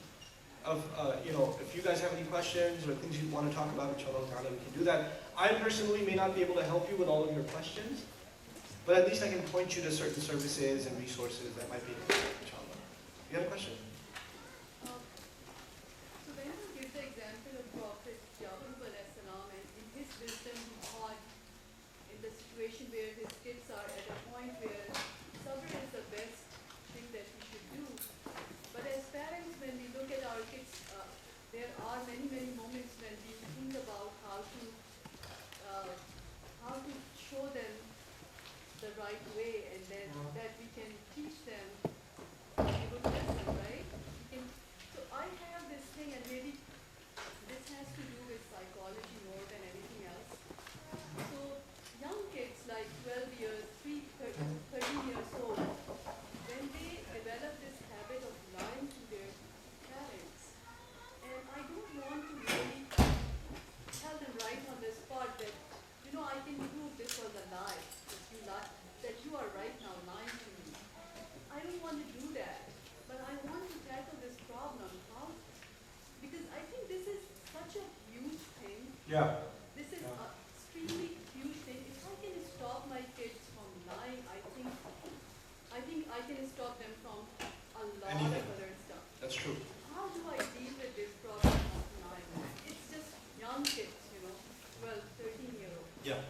If you guys have any questions or things you want to talk about, inshallah ta'ala, we can do that. I personally may not be able to help you with all of your questions, but at least I can point you to certain services and resources that might be helpful, inshallah. You had a question? So when you give the example of Prophet Yaqub alayhi salam, and in his wisdom he thought in the situation where his kids are at a point where sabr is the best thing that we should do. But as parents, when we look at our kids, there are many, many moments when we think about how to show them the right way, and then that we can teach them a good lesson, right? So I have this thing, and maybe this has to do with psychology more than anything else. So young kids like 12 years, 13 years old, when they develop this habit of lying to their parents, and I don't want to really tell them right on the spot that, I can prove this was a lie, that you are right now lying to me. I don't want to do that, but I want to tackle this problem. How? Because I think this is such a huge thing. Yeah. This is a extremely huge thing. If I can stop my kids from lying, I think I can stop them from a lot Anything. of other stuff. That's true. How do I deal with this problem of lying? It's just young kids, 12, 13-year-old. Yeah.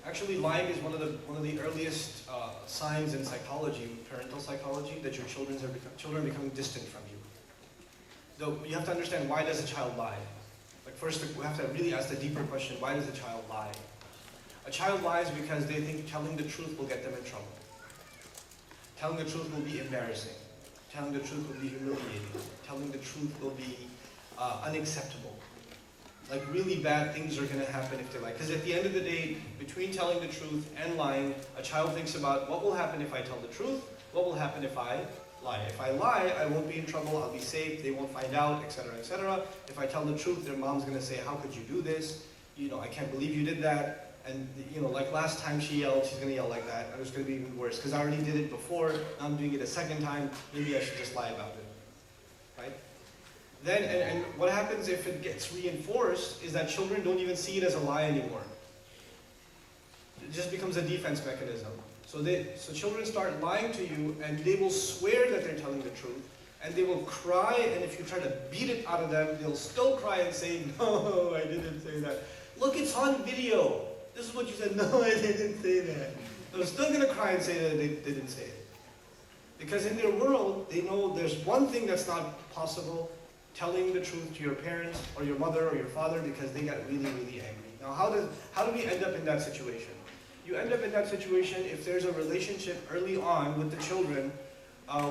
Actually, lying is one of the earliest signs in psychology, parental psychology, that your children are becoming distant from you. Though you have to understand, why does a child lie? Like, first, we have to really ask the deeper question: why does a child lie? A child lies because they think telling the truth will get them in trouble. Telling the truth will be embarrassing. Telling the truth will be humiliating. Telling the truth will be unacceptable. Like, really bad things are going to happen if they lie. Because at the end of the day, between telling the truth and lying, a child thinks about what will happen if I tell the truth, what will happen if I lie. If I lie, I won't be in trouble, I'll be safe, they won't find out, etc., etc. If I tell the truth, their mom's going to say, how could you do this? I can't believe you did that. And, like last time she yelled, she's going to yell like that. And it's going to be even worse. Because I already did it before, now I'm doing it a second time, maybe I should just lie about it. Right? Then, and what happens if it gets reinforced is that children don't even see it as a lie anymore. It just becomes a defense mechanism. So children start lying to you, and they will swear that they're telling the truth, and they will cry, and if you try to beat it out of them, they'll still cry and say, no, I didn't say that. Look, it's on video. This is what you said. No, I didn't say that. They're still going to cry and say that they didn't say it. Because in their world, they know there's one thing that's not possible: telling the truth to your parents or your mother or your father, because they got really, really angry. Now, how do we end up in that situation? You end up in that situation if there's a relationship early on with the children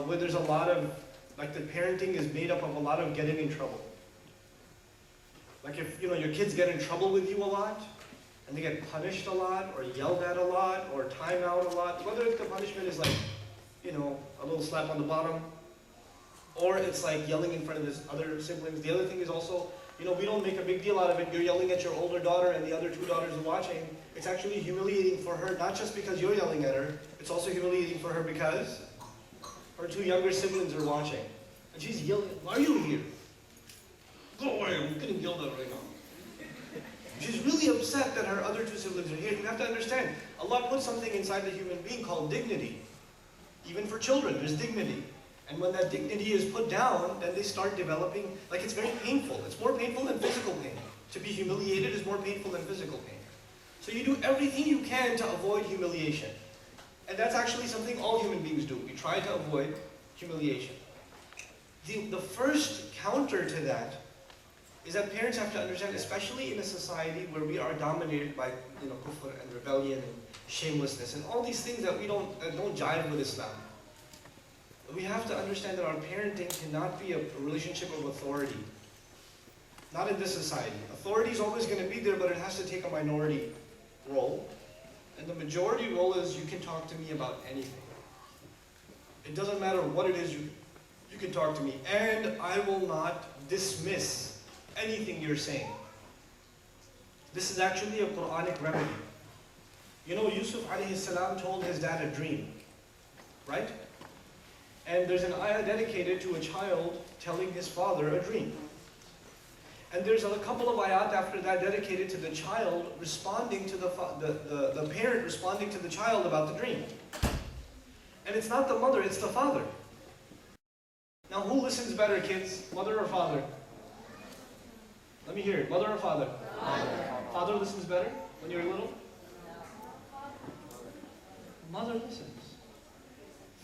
where there's a lot of, like, the parenting is made up of a lot of getting in trouble. Like, if your kids get in trouble with you a lot, and they get punished a lot, or yelled at a lot, or time out a lot, whether if the punishment is like, a little slap on the bottom, or it's like yelling in front of his other siblings. The other thing is also, we don't make a big deal out of it. You're yelling at your older daughter and the other two daughters are watching. It's actually humiliating for her, not just because you're yelling at her, it's also humiliating for her because her two younger siblings are watching. And she's yelling, why are you here? Go away, I'm getting yelled at right now. She's really upset that her other two siblings are here. You have to understand, Allah put something inside the human being called dignity. Even for children, there's dignity. And when that dignity is put down, then they start developing, like, it's very painful. It's more painful than physical pain. To be humiliated is more painful than physical pain. So you do everything you can to avoid humiliation. And that's actually something all human beings do. We try to avoid humiliation. The first counter to that is that parents have to understand, especially in a society where we are dominated by kufr and rebellion and shamelessness and all these things that don't jive with Islam. We have to understand that our parenting cannot be a relationship of authority. Not in this society. Authority is always going to be there, but it has to take a minority role. And the majority role is, you can talk to me about anything. It doesn't matter what it is, you can talk to me. And I will not dismiss anything you're saying. This is actually a Quranic remedy. Yusuf alayhi salam told his dad a dream. Right? And there's an ayah dedicated to a child telling his father a dream. And there's a couple of ayat after that dedicated to the child responding to the parent responding to the child about the dream. And it's not the mother, it's the father. Now who listens better, kids? Mother or father? Let me hear it. Mother or father? Father listens better when you're little? Mother listens.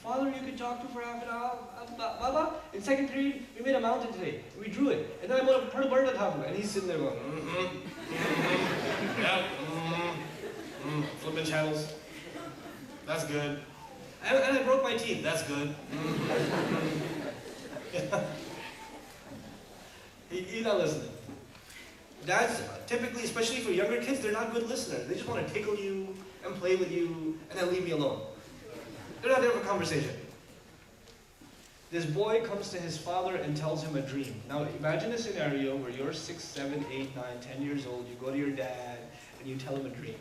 Father, you could talk to for half an hour. Baba, in second period, we made a mountain today. We drew it. And then I put a bird on top of it. And he's sitting there going, yeah, flipping channels. That's good. And I broke my teeth. That's good. He's not listening. Dads, typically, especially for younger kids, they're not good listeners. They just want to tickle you and play with you and then leave me alone. They're not there for conversation. This boy comes to his father and tells him a dream. Now imagine a scenario where you're 6, 7, 8, 9, 10 years old, you go to your dad and you tell him a dream.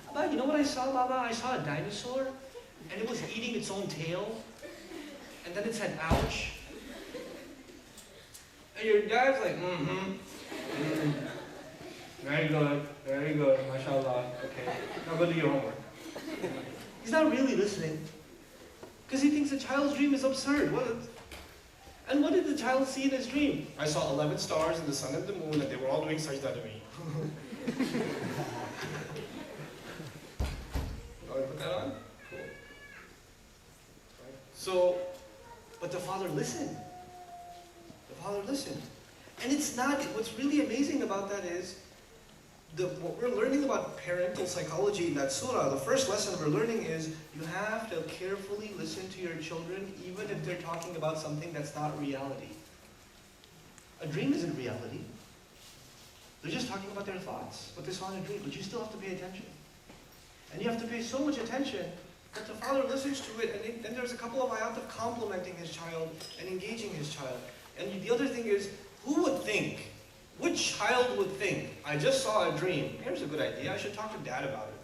Baba, you know what I saw, Baba? I saw a dinosaur and it was eating its own tail and then it said, ouch. And your dad's like, very good, mashallah, okay. Now go do your homework. He's not really listening. Because he thinks a child's dream is absurd. And what did the child see in his dream? I saw 11 stars and the sun and the moon and they were all doing sajda to me. Oh, you put that on? Cool. Right. So, but the father listened. The father listened. And it's not, what's really amazing about that is, what we're learning about parental psychology in that surah, the first lesson we're learning is you have to carefully listen to your children even if they're talking about something that's not reality. A dream isn't reality. They're just talking about their thoughts, what they saw in a dream, but you still have to pay attention. And you have to pay so much attention that the father listens to it, and then there's a couple of ayat of complimenting his child and engaging his child. And the other thing is, who would think? Which child would think, I just saw a dream, here's a good idea, I should talk to dad about it.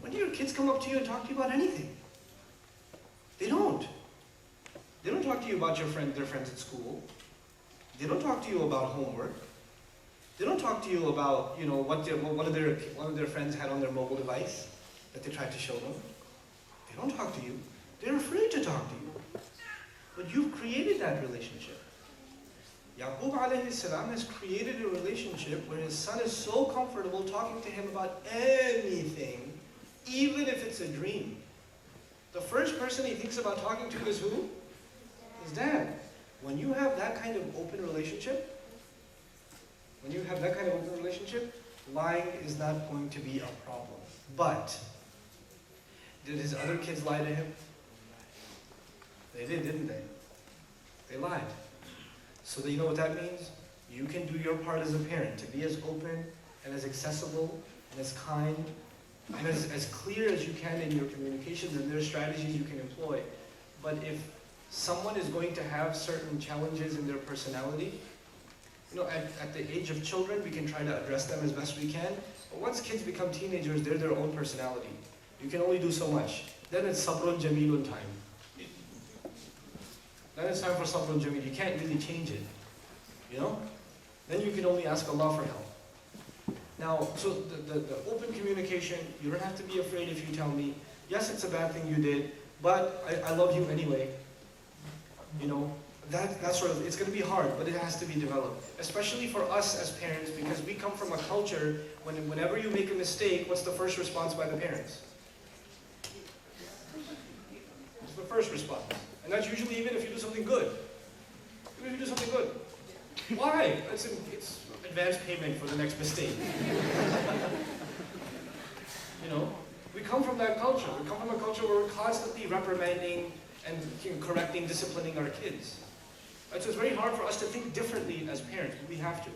When do your kids come up to you and talk to you about anything? They don't. They don't talk to you about their friends at school. They don't talk to you about homework. They don't talk to you about, what one of their friends had on their mobile device that they tried to show them. They don't talk to you. They're afraid to talk to you. But you've created that relationship. Yaqub alayhi salam has created a relationship where his son is so comfortable talking to him about anything, even if it's a dream. The first person he thinks about talking to is who? His dad. When you have that kind of open relationship, lying is not going to be a problem. But, did his other kids lie to him? They did, didn't they? They lied. So you know what that means? You can do your part as a parent to be as open and as accessible and as kind and as clear as you can in your communications, and there are strategies you can employ. But if someone is going to have certain challenges in their personality, at the age of children, we can try to address them as best we can. But once kids become teenagers, they're their own personality. You can only do so much. Then it's sabrun jamilun time. Then it's time for sabrun jamil. You can't really change it. Then you can only ask Allah for help. Now, so the open communication, you don't have to be afraid if you tell me, yes, it's a bad thing you did, but I love you anyway. That's sort of, it's going to be hard, but it has to be developed. Especially for us as parents, because we come from a culture, whenever you make a mistake, what's the first response by the parents? It's the first response. And that's usually even if you do something good. Even if you do something good. Why? It's advance payment for the next mistake. We come from that culture. We come from a culture where we're constantly reprimanding and correcting, disciplining our kids. And so it's very hard for us to think differently as parents, but we have to.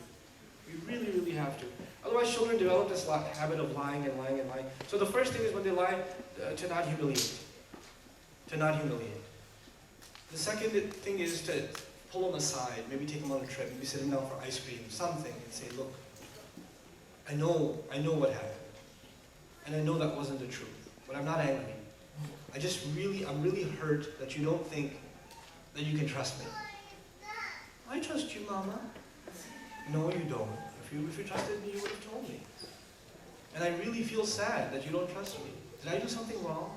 We really, really have to. Otherwise, children develop this habit of lying and lying and lying. So the first thing is when they lie, to not humiliate. To not humiliate. The second thing is to pull them aside, maybe take them on a trip, maybe sit them down for ice cream, something, and say, look, I know what happened. And I know that wasn't the truth, but I'm not angry. I'm really hurt that you don't think that you can trust me. I trust you, Mama. No, you don't. If you trusted me, you would have told me. And I really feel sad that you don't trust me. Did I do something wrong?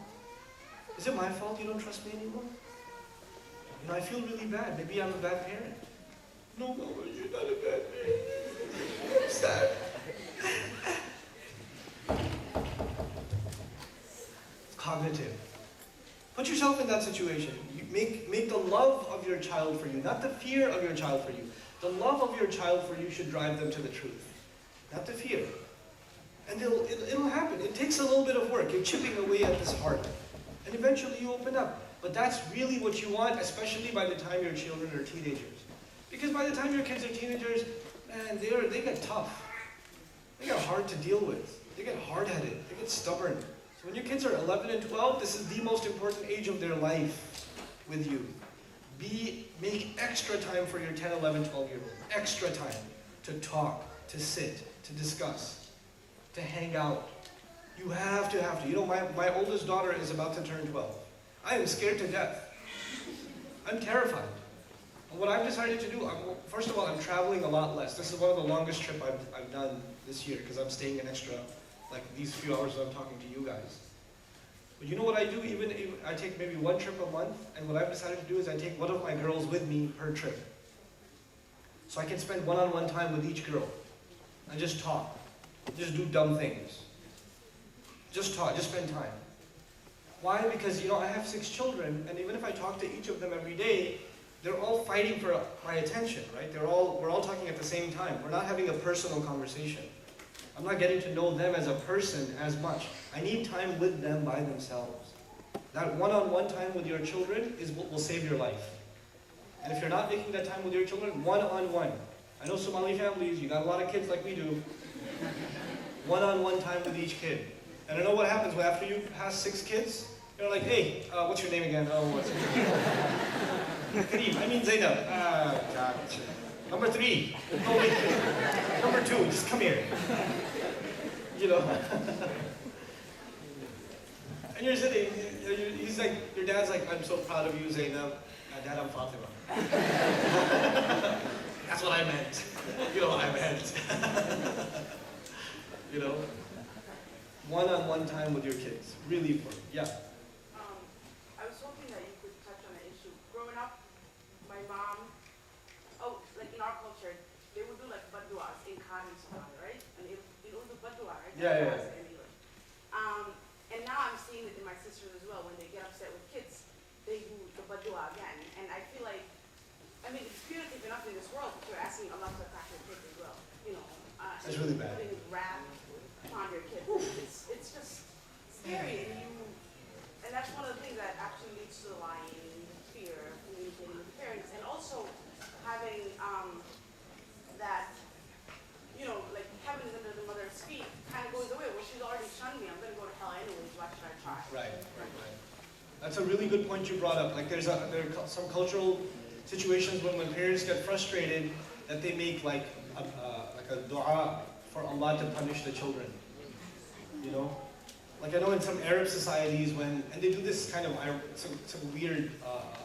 Is it my fault you don't trust me anymore? You know, I feel really bad. Maybe I'm a bad parent. No, Mama, you're not a bad parent. I'm sad. It's cognitive. Put yourself in that situation. You make the love of your child for you, not the fear of your child for you. The love of your child for you should drive them to the truth, not the fear. And it'll happen. It takes a little bit of work. You're chipping away at this heart. And eventually you open up. But that's really what you want, especially by the time your children are teenagers. Because by the time your kids are teenagers, man, they get tough. They get hard to deal with. They get hard-headed. They get stubborn. So when your kids are 11 and 12, this is the most important age of their life with you. Make extra time for your 10, 11, 12-year-old. Extra time to talk, to sit, to discuss, to hang out. You have to. You know, my oldest daughter is about to turn 12. I am scared to death. I'm terrified. And what I've decided to do, first of all, I'm traveling a lot less. This is one of the longest trips I've done this year because I'm staying an extra, like these few hours that I'm talking to you guys. But you know what I do? Even if I take maybe one trip a month, and what I've decided to do is I take one of my girls with me per trip. So I can spend one-on-one time with each girl and just talk. Just do dumb things. Just talk, just spend time. Why? Because, you know, I have 6 children, and even if I talk to each of them every day, they're all fighting for my attention, right? We're all talking at the same time. We're not having a personal conversation. I'm not getting to know them as a person as much. I need time with them by themselves. That one-on-one time with your children is what will save your life. And if you're not making that time with your children, one-on-one. I know Somali families, you got a lot of kids like we do. One-on-one time with each kid. And I know what happens after you pass 6 kids. You're like, hey, what's your name again? Oh, what's your name? Kareem, I mean Zainab. God. Number 3. No, wait. Number 2, just come here. You know. And you're sitting, he's like, your dad's like, I'm so proud of you, Zainab. Dad, I'm Fatima. That's what I meant. You know what I meant. You know? One-on-one time with your kids. Really important. Yeah. I was hoping that you could touch on an issue. Growing up, my mom, like in our culture, they would do like badduas in Khan and Somali, right? And it was a baddua, right? Yeah. And now I'm seeing it in my sisters as well. When they get upset with kids, they do the baddua again. And I feel like, I mean, it's punitive enough in this world, but you're asking Allah to attack your kids as well. You know, That's really bad. Putting wrath on your kids. It's just scary, and that's one of the things that actually leads to the lying, fear, communicating with parents, and also having that, you know, like having it under the mother's feet kind of goes away. Well, she's already shunned me. I'm going to go to hell anyways. Why should I try? Right. That's a really good point you brought up. Like there are some cultural situations when parents get frustrated that they make like a dua for Allah to punish the children. You know? Like I know in some Arab societies and they do this kind of, some weird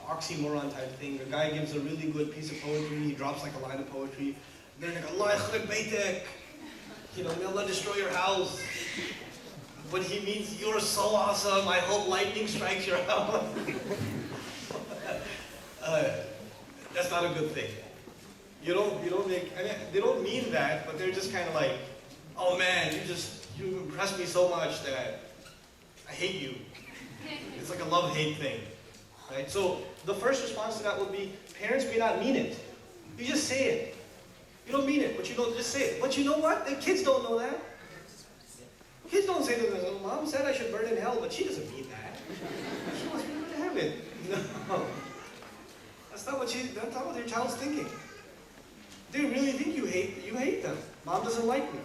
oxymoron type thing. The guy gives a really good piece of poetry, he drops like a line of poetry. They're like, Allah yakhrib baytak. You know, may Allah destroy your house. But he means, you're so awesome, I hope lightning strikes your house. That's not a good thing. You don't make, I mean, they don't mean that, but they're just kind of like, oh man, you impress me so much that I hate you. It's like a love-hate thing, right? So the first response to that would be, parents may not mean it. You just say it. You don't mean it, but you don't just say it. But you know what? The kids don't know that. Kids don't say to them, Mom said I should burn in hell, but she doesn't mean that. She wants me to go to heaven. No. That's not what your child's thinking. They really think you hate them. Mom doesn't like me.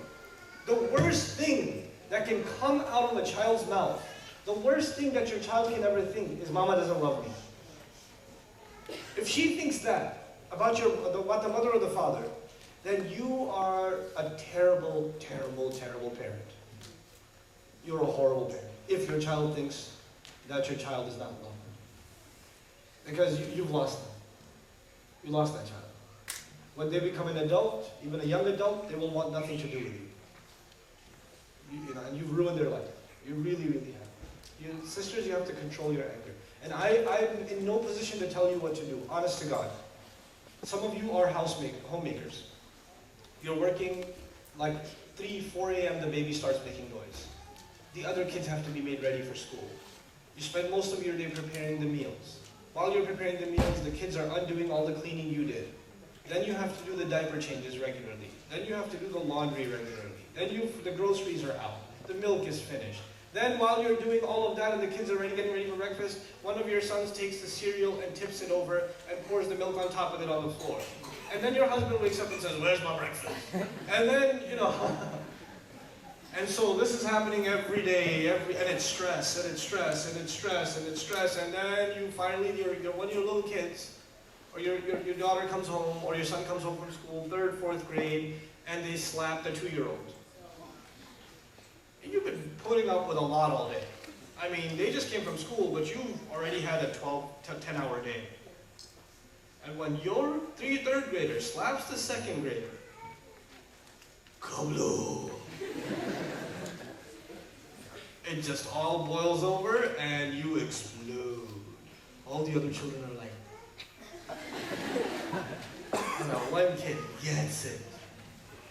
The worst thing that can come out of a child's mouth, the worst thing that your child can ever think is, Mama doesn't love me. If she thinks that about the mother or the father, then you are a terrible, terrible, terrible parent. You're a horrible parent. If your child thinks that your child is not loved. Because you've lost them. You lost that child. When they become an adult, even a young adult, they will want nothing to do with you. And you've ruined their life. You really, really have. Sisters, you have to control your anger. And I'm in no position to tell you what to do, honest to God. Some of you are homemakers. You're working like 3, 4 a.m. the baby starts making noise. The other kids have to be made ready for school. You spend most of your day preparing the meals. While you're preparing the meals, the kids are undoing all the cleaning you did. Then you have to do the diaper changes regularly. Then you have to do the laundry regularly. Then the groceries are out. The milk is finished. Then while you're doing all of that and the kids are getting ready for breakfast, one of your sons takes the cereal and tips it over and pours the milk on top of it on the floor. And then your husband wakes up and says, "Where's my breakfast?" And then, and so this is happening every day, and it's stress, and it's stress, and it's stress, and it's stress, and then you finally, one of your little kids, or your daughter comes home, or your son comes home from school, 3rd, 4th grade, and they slap the 2-year-old. And you've been putting up with a lot all day. I mean, they just came from school, but you've already had a 12 to 10-hour day. And when your 3rd grader slaps the 2nd grader, kablu! It just all boils over and you explode. All the other children are like, one kid gets it.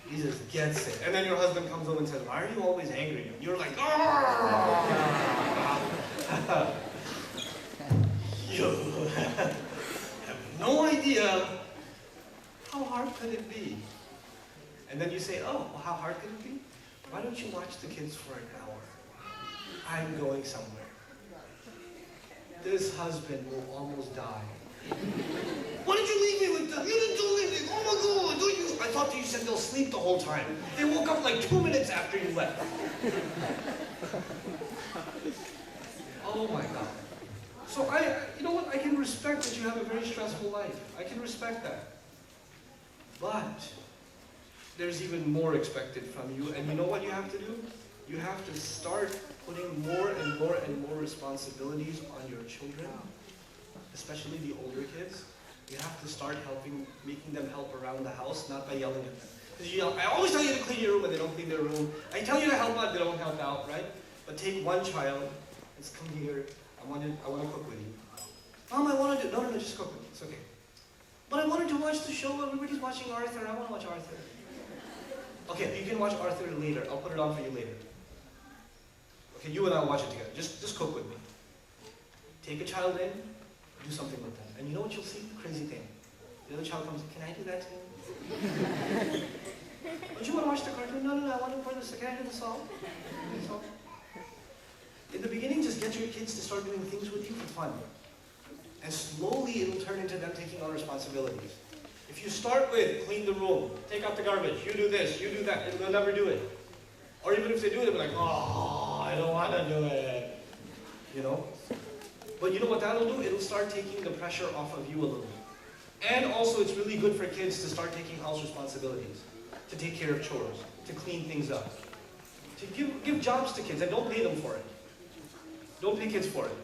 He just gets it. And then your husband comes home and says, "Why are you always angry?" And you're like, you have no idea how hard could it be. And then you say, "Oh, well, how hard could it be? Why don't you watch the kids for an hour? I'm going somewhere." This husband will almost die. "Why did you leave me with them? You didn't do anything. Oh my God, don't you?" I thought you said they'll sleep the whole time. They woke up like 2 minutes after you left. Oh my God. So you know what? I can respect that you have a very stressful life. I can respect that. But there's even more expected from you. And you know what you have to do? You have to start putting more and more and more responsibilities on your children, especially the older kids. You have to start making them help around the house, not by yelling at them. Because I always tell you to clean your room and they don't clean their room. I tell you to help out, they don't help out, right? But take one child, let's come here, I want to cook with you. "Mom, I want to do," no, just cook with me, it's okay. "But I wanted to watch the show, everybody's watching Arthur, I want to watch Arthur." "Okay, you can watch Arthur later, I'll put it on for you later. Okay, you and I will watch it together, just cook with me." Take a child in, do something with them. And you know what you'll see? Crazy thing. The other child comes, "Can I do that too?" "Don't you want to watch the cartoon?" No, I want to pour this. Can I do the salt? In the beginning, just get your kids to start doing things with you for fun. And slowly it'll turn into them taking on responsibilities. If you start with, clean the room, take out the garbage, you do this, you do that, they'll never do it. Or even if they do it, they'll be like, "Oh, I don't want to do it." But you know what that'll do? It'll start taking the pressure off of you a little bit. And also it's really good for kids to start taking house responsibilities, to take care of chores, to clean things up, to give jobs to kids, and don't pay them for it. Don't pay kids for it.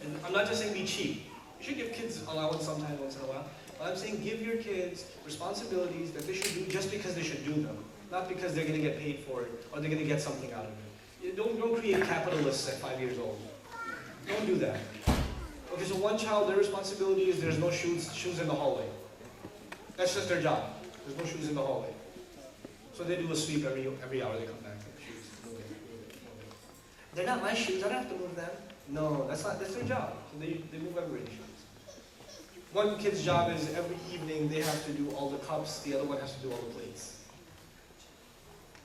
And I'm not just saying be cheap. You should give kids allowance sometime once in a while. But I'm saying give your kids responsibilities that they should do just because they should do them, not because they're going to get paid for it or they're going to get something out of it. Don't create capitalists at 5 years old. Don't do that. Okay, so one child, their responsibility is there's no shoes in the hallway. That's just their job. There's no shoes in the hallway. So they do a sweep every hour they come back. Shoes, move it. They're not my shoes, I don't have to move them. No, that's their job. So they move everybody's shoes. One kid's job is every evening they have to do all the cups, the other one has to do all the plates.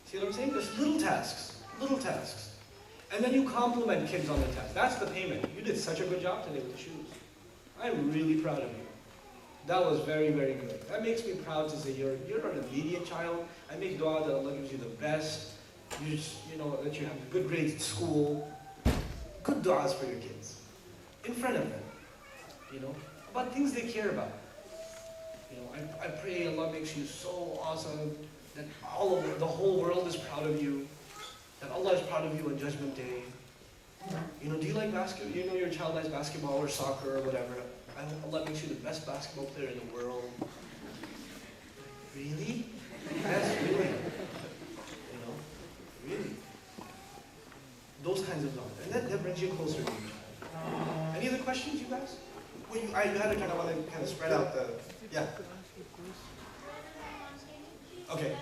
See what I'm saying? There's little tasks. And then you compliment kids on the test. That's the payment. You did such a good job today with the shoes. I'm really proud of you. That was very, very good. That makes me proud to say you're an obedient child. I make dua that Allah gives you the best. That you have good grades at school. Good du'as for your kids. In front of them. About things they care about. I pray Allah makes you so awesome that the whole world is proud of you. That Allah is proud of you on Judgment Day. Do you like basketball? Your child likes basketball or soccer or whatever. Allah makes you the best basketball player in the world. Really? Yes, really. Really. Those kinds of love. And that brings you closer to your child. Any other questions, you guys? Well, you had to kind of want to kind of spread out the, yeah. Okay.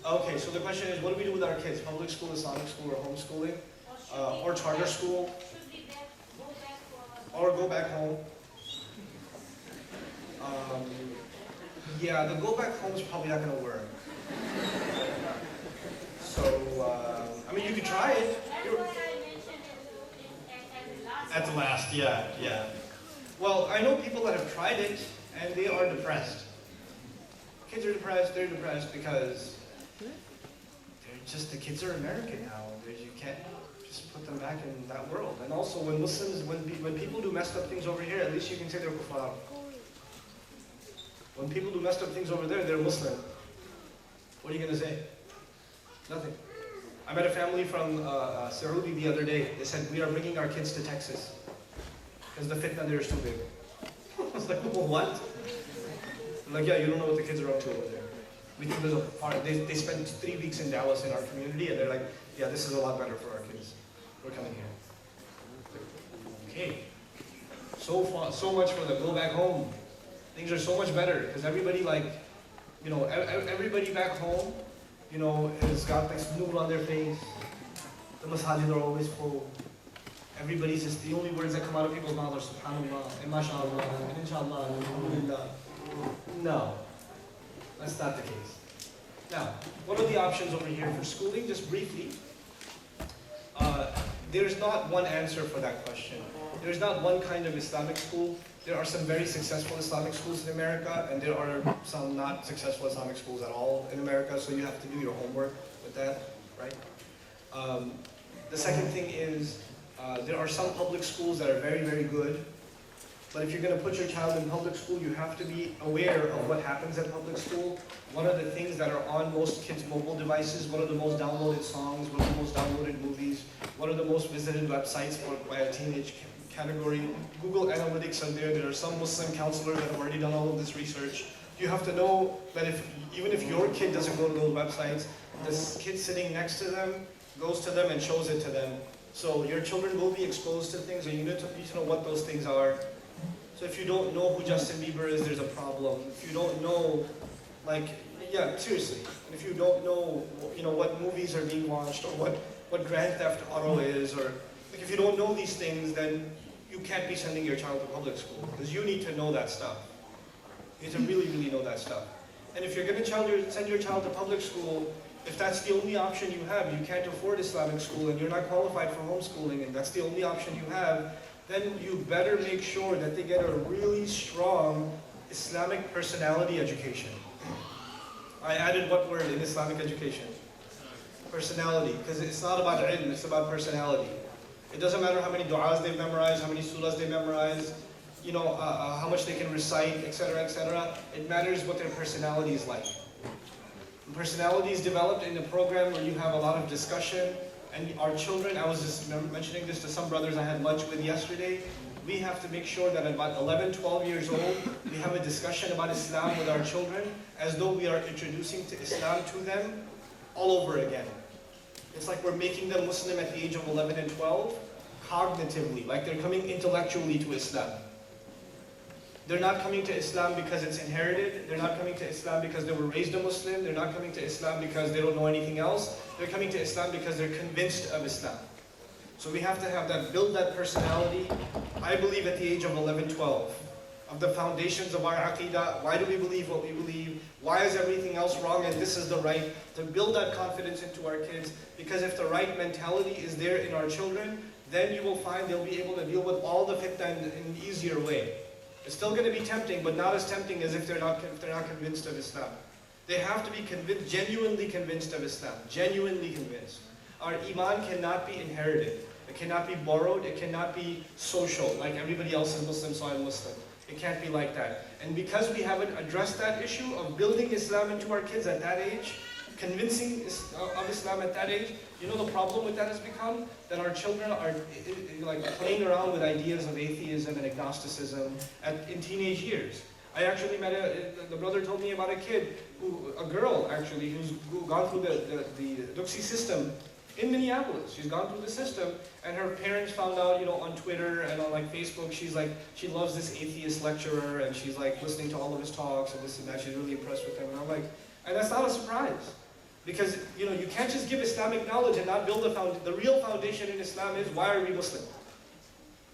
Okay, so the question is, what do we do with our kids? Public school, Islamic school, or homeschooling? Or charter school? Or go back home? Yeah, the go back home is probably not going to work. So, I mean, you could try it. At the last, yeah, yeah. Well, I know people that have tried it, and they are depressed. Kids are depressed, they're depressed because the kids are American now. You can't just put them back in that world. And also, when when people do messed up things over here, at least you can say they're kuffar. When people do messed up things over there, they're Muslim. What are you going to say? Nothing. I met a family from Saudi the other day. They said, we are bringing our kids to Texas because the fitna there is too big. I was like, well, what? I'm like, yeah, you don't know what the kids are up to over there. We think there's a part, they spend 3 weeks in Dallas in our community, and they're like, yeah, this is a lot better for our kids. We're coming here. Okay. So much for the go back home. Things are so much better because everybody everybody back home, has got this noor on their face. The masajid are always full. Everybody's just, the only words that come out of people's mouths are subhanallah, and mashallah, and inshallah, and alhamdulillah. No, that's not the case. Now, what are the options over here for schooling? Just briefly, there's not one answer for that question. There's not one kind of Islamic school. There are some very successful Islamic schools in America, and there are some not successful Islamic schools at all in America, so you have to do your homework with that, right? The second thing is, there are some public schools that are very, very good, but if you're going to put your child in public school, you have to be aware of what happens at public school. What are the things that are on most kids' mobile devices? What are the most downloaded songs? What are the most downloaded movies? What are the most visited websites by a teenage category? Google Analytics are there. There are some Muslim counselors that have already done all of this research. You have to know that even if your kid doesn't go to those websites, this kid sitting next to them goes to them and shows it to them. So your children will be exposed to things, and you need to know what those things are. So if you don't know who Justin Bieber is, there's a problem. If you don't know, seriously. And if you don't know, what movies are being watched, or what Grand Theft Auto is, or if you don't know these things, then you can't be sending your child to public school, because you need to know that stuff. You need to really, really know that stuff. And if you're going to send your child to public school, if that's the only option you have, you can't afford Islamic school, and you're not qualified for homeschooling, and that's the only option you have, then you better make sure that they get a really strong Islamic personality education. I added what word in Islamic education? Personality, because it's not about ilm, it's about personality. It doesn't matter how many du'as they've memorized, how many surahs they memorized, how much they can recite, etc., etc. It matters what their personality is like. And personality is developed in a program where you have a lot of discussion. And our children, I was just mentioning this to some brothers I had lunch with yesterday, we have to make sure that at about 11, 12 years old, we have a discussion about Islam with our children as though we are introducing Islam to them all over again. It's like we're making them Muslim at the age of 11 and 12, cognitively, like they're coming intellectually to Islam. They're not coming to Islam because it's inherited. They're not coming to Islam because they were raised a Muslim. They're not coming to Islam because they don't know anything else. They're coming to Islam because they're convinced of Islam. So we have to build that personality, I believe at the age of 11, 12, of the foundations of our aqidah. Why do we believe what we believe? Why is everything else wrong and this is the right? To build that confidence into our kids, because if the right mentality is there in our children, then you will find they'll be able to deal with all the fitna in an easier way. It's still going to be tempting, but not as tempting as if they're not convinced of Islam. They have to be genuinely convinced of Islam, genuinely convinced. Our iman cannot be inherited. It cannot be borrowed. It cannot be social, like everybody else is Muslim, so I'm Muslim. It can't be like that. And because we haven't addressed that issue of building Islam into our kids at that age, convincing of Islam at that age, the problem with that has become that our children are like playing around with ideas of atheism and agnosticism in teenage years. I actually met the brother told me about a kid, a girl actually, who's gone through the Duxi system in Minneapolis. She's gone through the system, and her parents found out, on Twitter and on like Facebook, she loves this atheist lecturer, and she's like listening to all of his talks and this and that. She's really impressed with him, and I'm like, and that's not a surprise. Because, you can't just give Islamic knowledge and not build the real foundation in Islam is, why are we Muslim?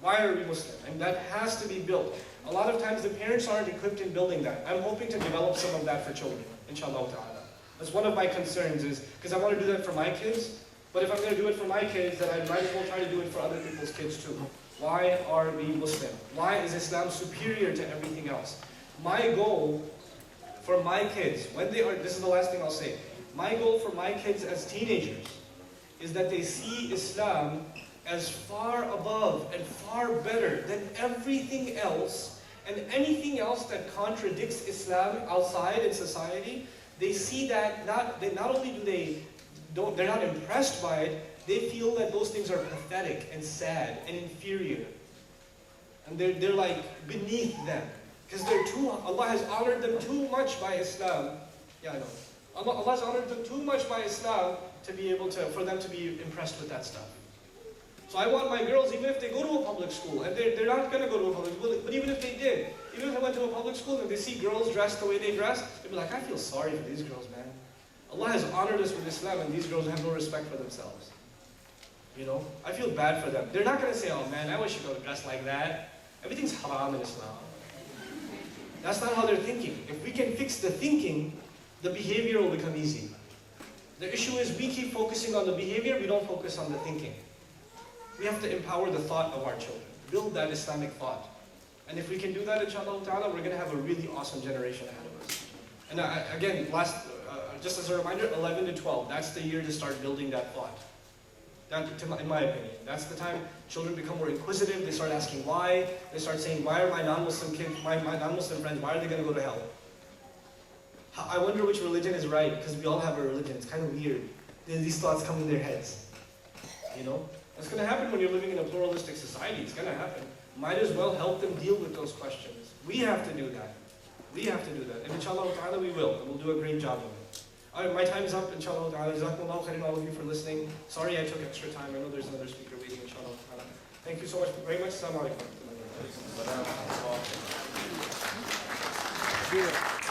Why are we Muslim? And that has to be built. A lot of times the parents aren't equipped in building that. I'm hoping to develop some of that for children, inshallah ta'ala. That's one of my concerns is, because I want to do that for my kids, but if I'm going to do it for my kids, then I might as well try to do it for other people's kids too. Why are we Muslim? Why is Islam superior to everything else? My goal for my kids, this is the last thing I'll say, my goal for my kids as teenagers is that they see Islam as far above and far better than everything else, and anything else that contradicts Islam outside in society. They see that not only they're not impressed by it, they feel that those things are pathetic and sad and inferior, and they're like beneath them, because Allah has honored them too much by Islam. Yeah, I know. Allah has honored them too much by Islam for them to be impressed with that stuff. So I want my girls, even if they go to a public school, and they're not going to go to a public school, but even if they did, even if they went to a public school and they see girls dressed the way they dress, they'd be like, I feel sorry for these girls, man. Allah has honored us with Islam, and these girls have no respect for themselves. I feel bad for them. They're not going to say, oh man, I wish you could dress like that. Everything's haram in Islam. That's not how they're thinking. If we can fix the thinking, the behavior will become easy. The issue is we keep focusing on the behavior, we don't focus on the thinking. We have to empower the thought of our children. Build that Islamic thought. And if we can do that, inshallah ta'ala, we're going to have a really awesome generation ahead of us. And again, just as a reminder, 11 to 12, that's the year to start building that thought. In my opinion, that's the time children become more inquisitive. They start asking why. They start saying, why are my non-Muslim kids, my non-Muslim friends, why are they going to go to hell? I wonder which religion is right, because we all have a religion. It's kind of weird. These thoughts come in their heads. It's going to happen when you're living in a pluralistic society. It's going to happen. Might as well help them deal with those questions. We have to do that. We have to do that. And inshallah ta'ala we will. And we'll do a great job of it. Alright, my time's up, inshallah ta'ala. Jazakumullahu khairan, all of you for listening. Sorry I took extra time. I know there's another speaker waiting, inshallah ta'ala. Thank you so much, very much. Assalamu alaikum.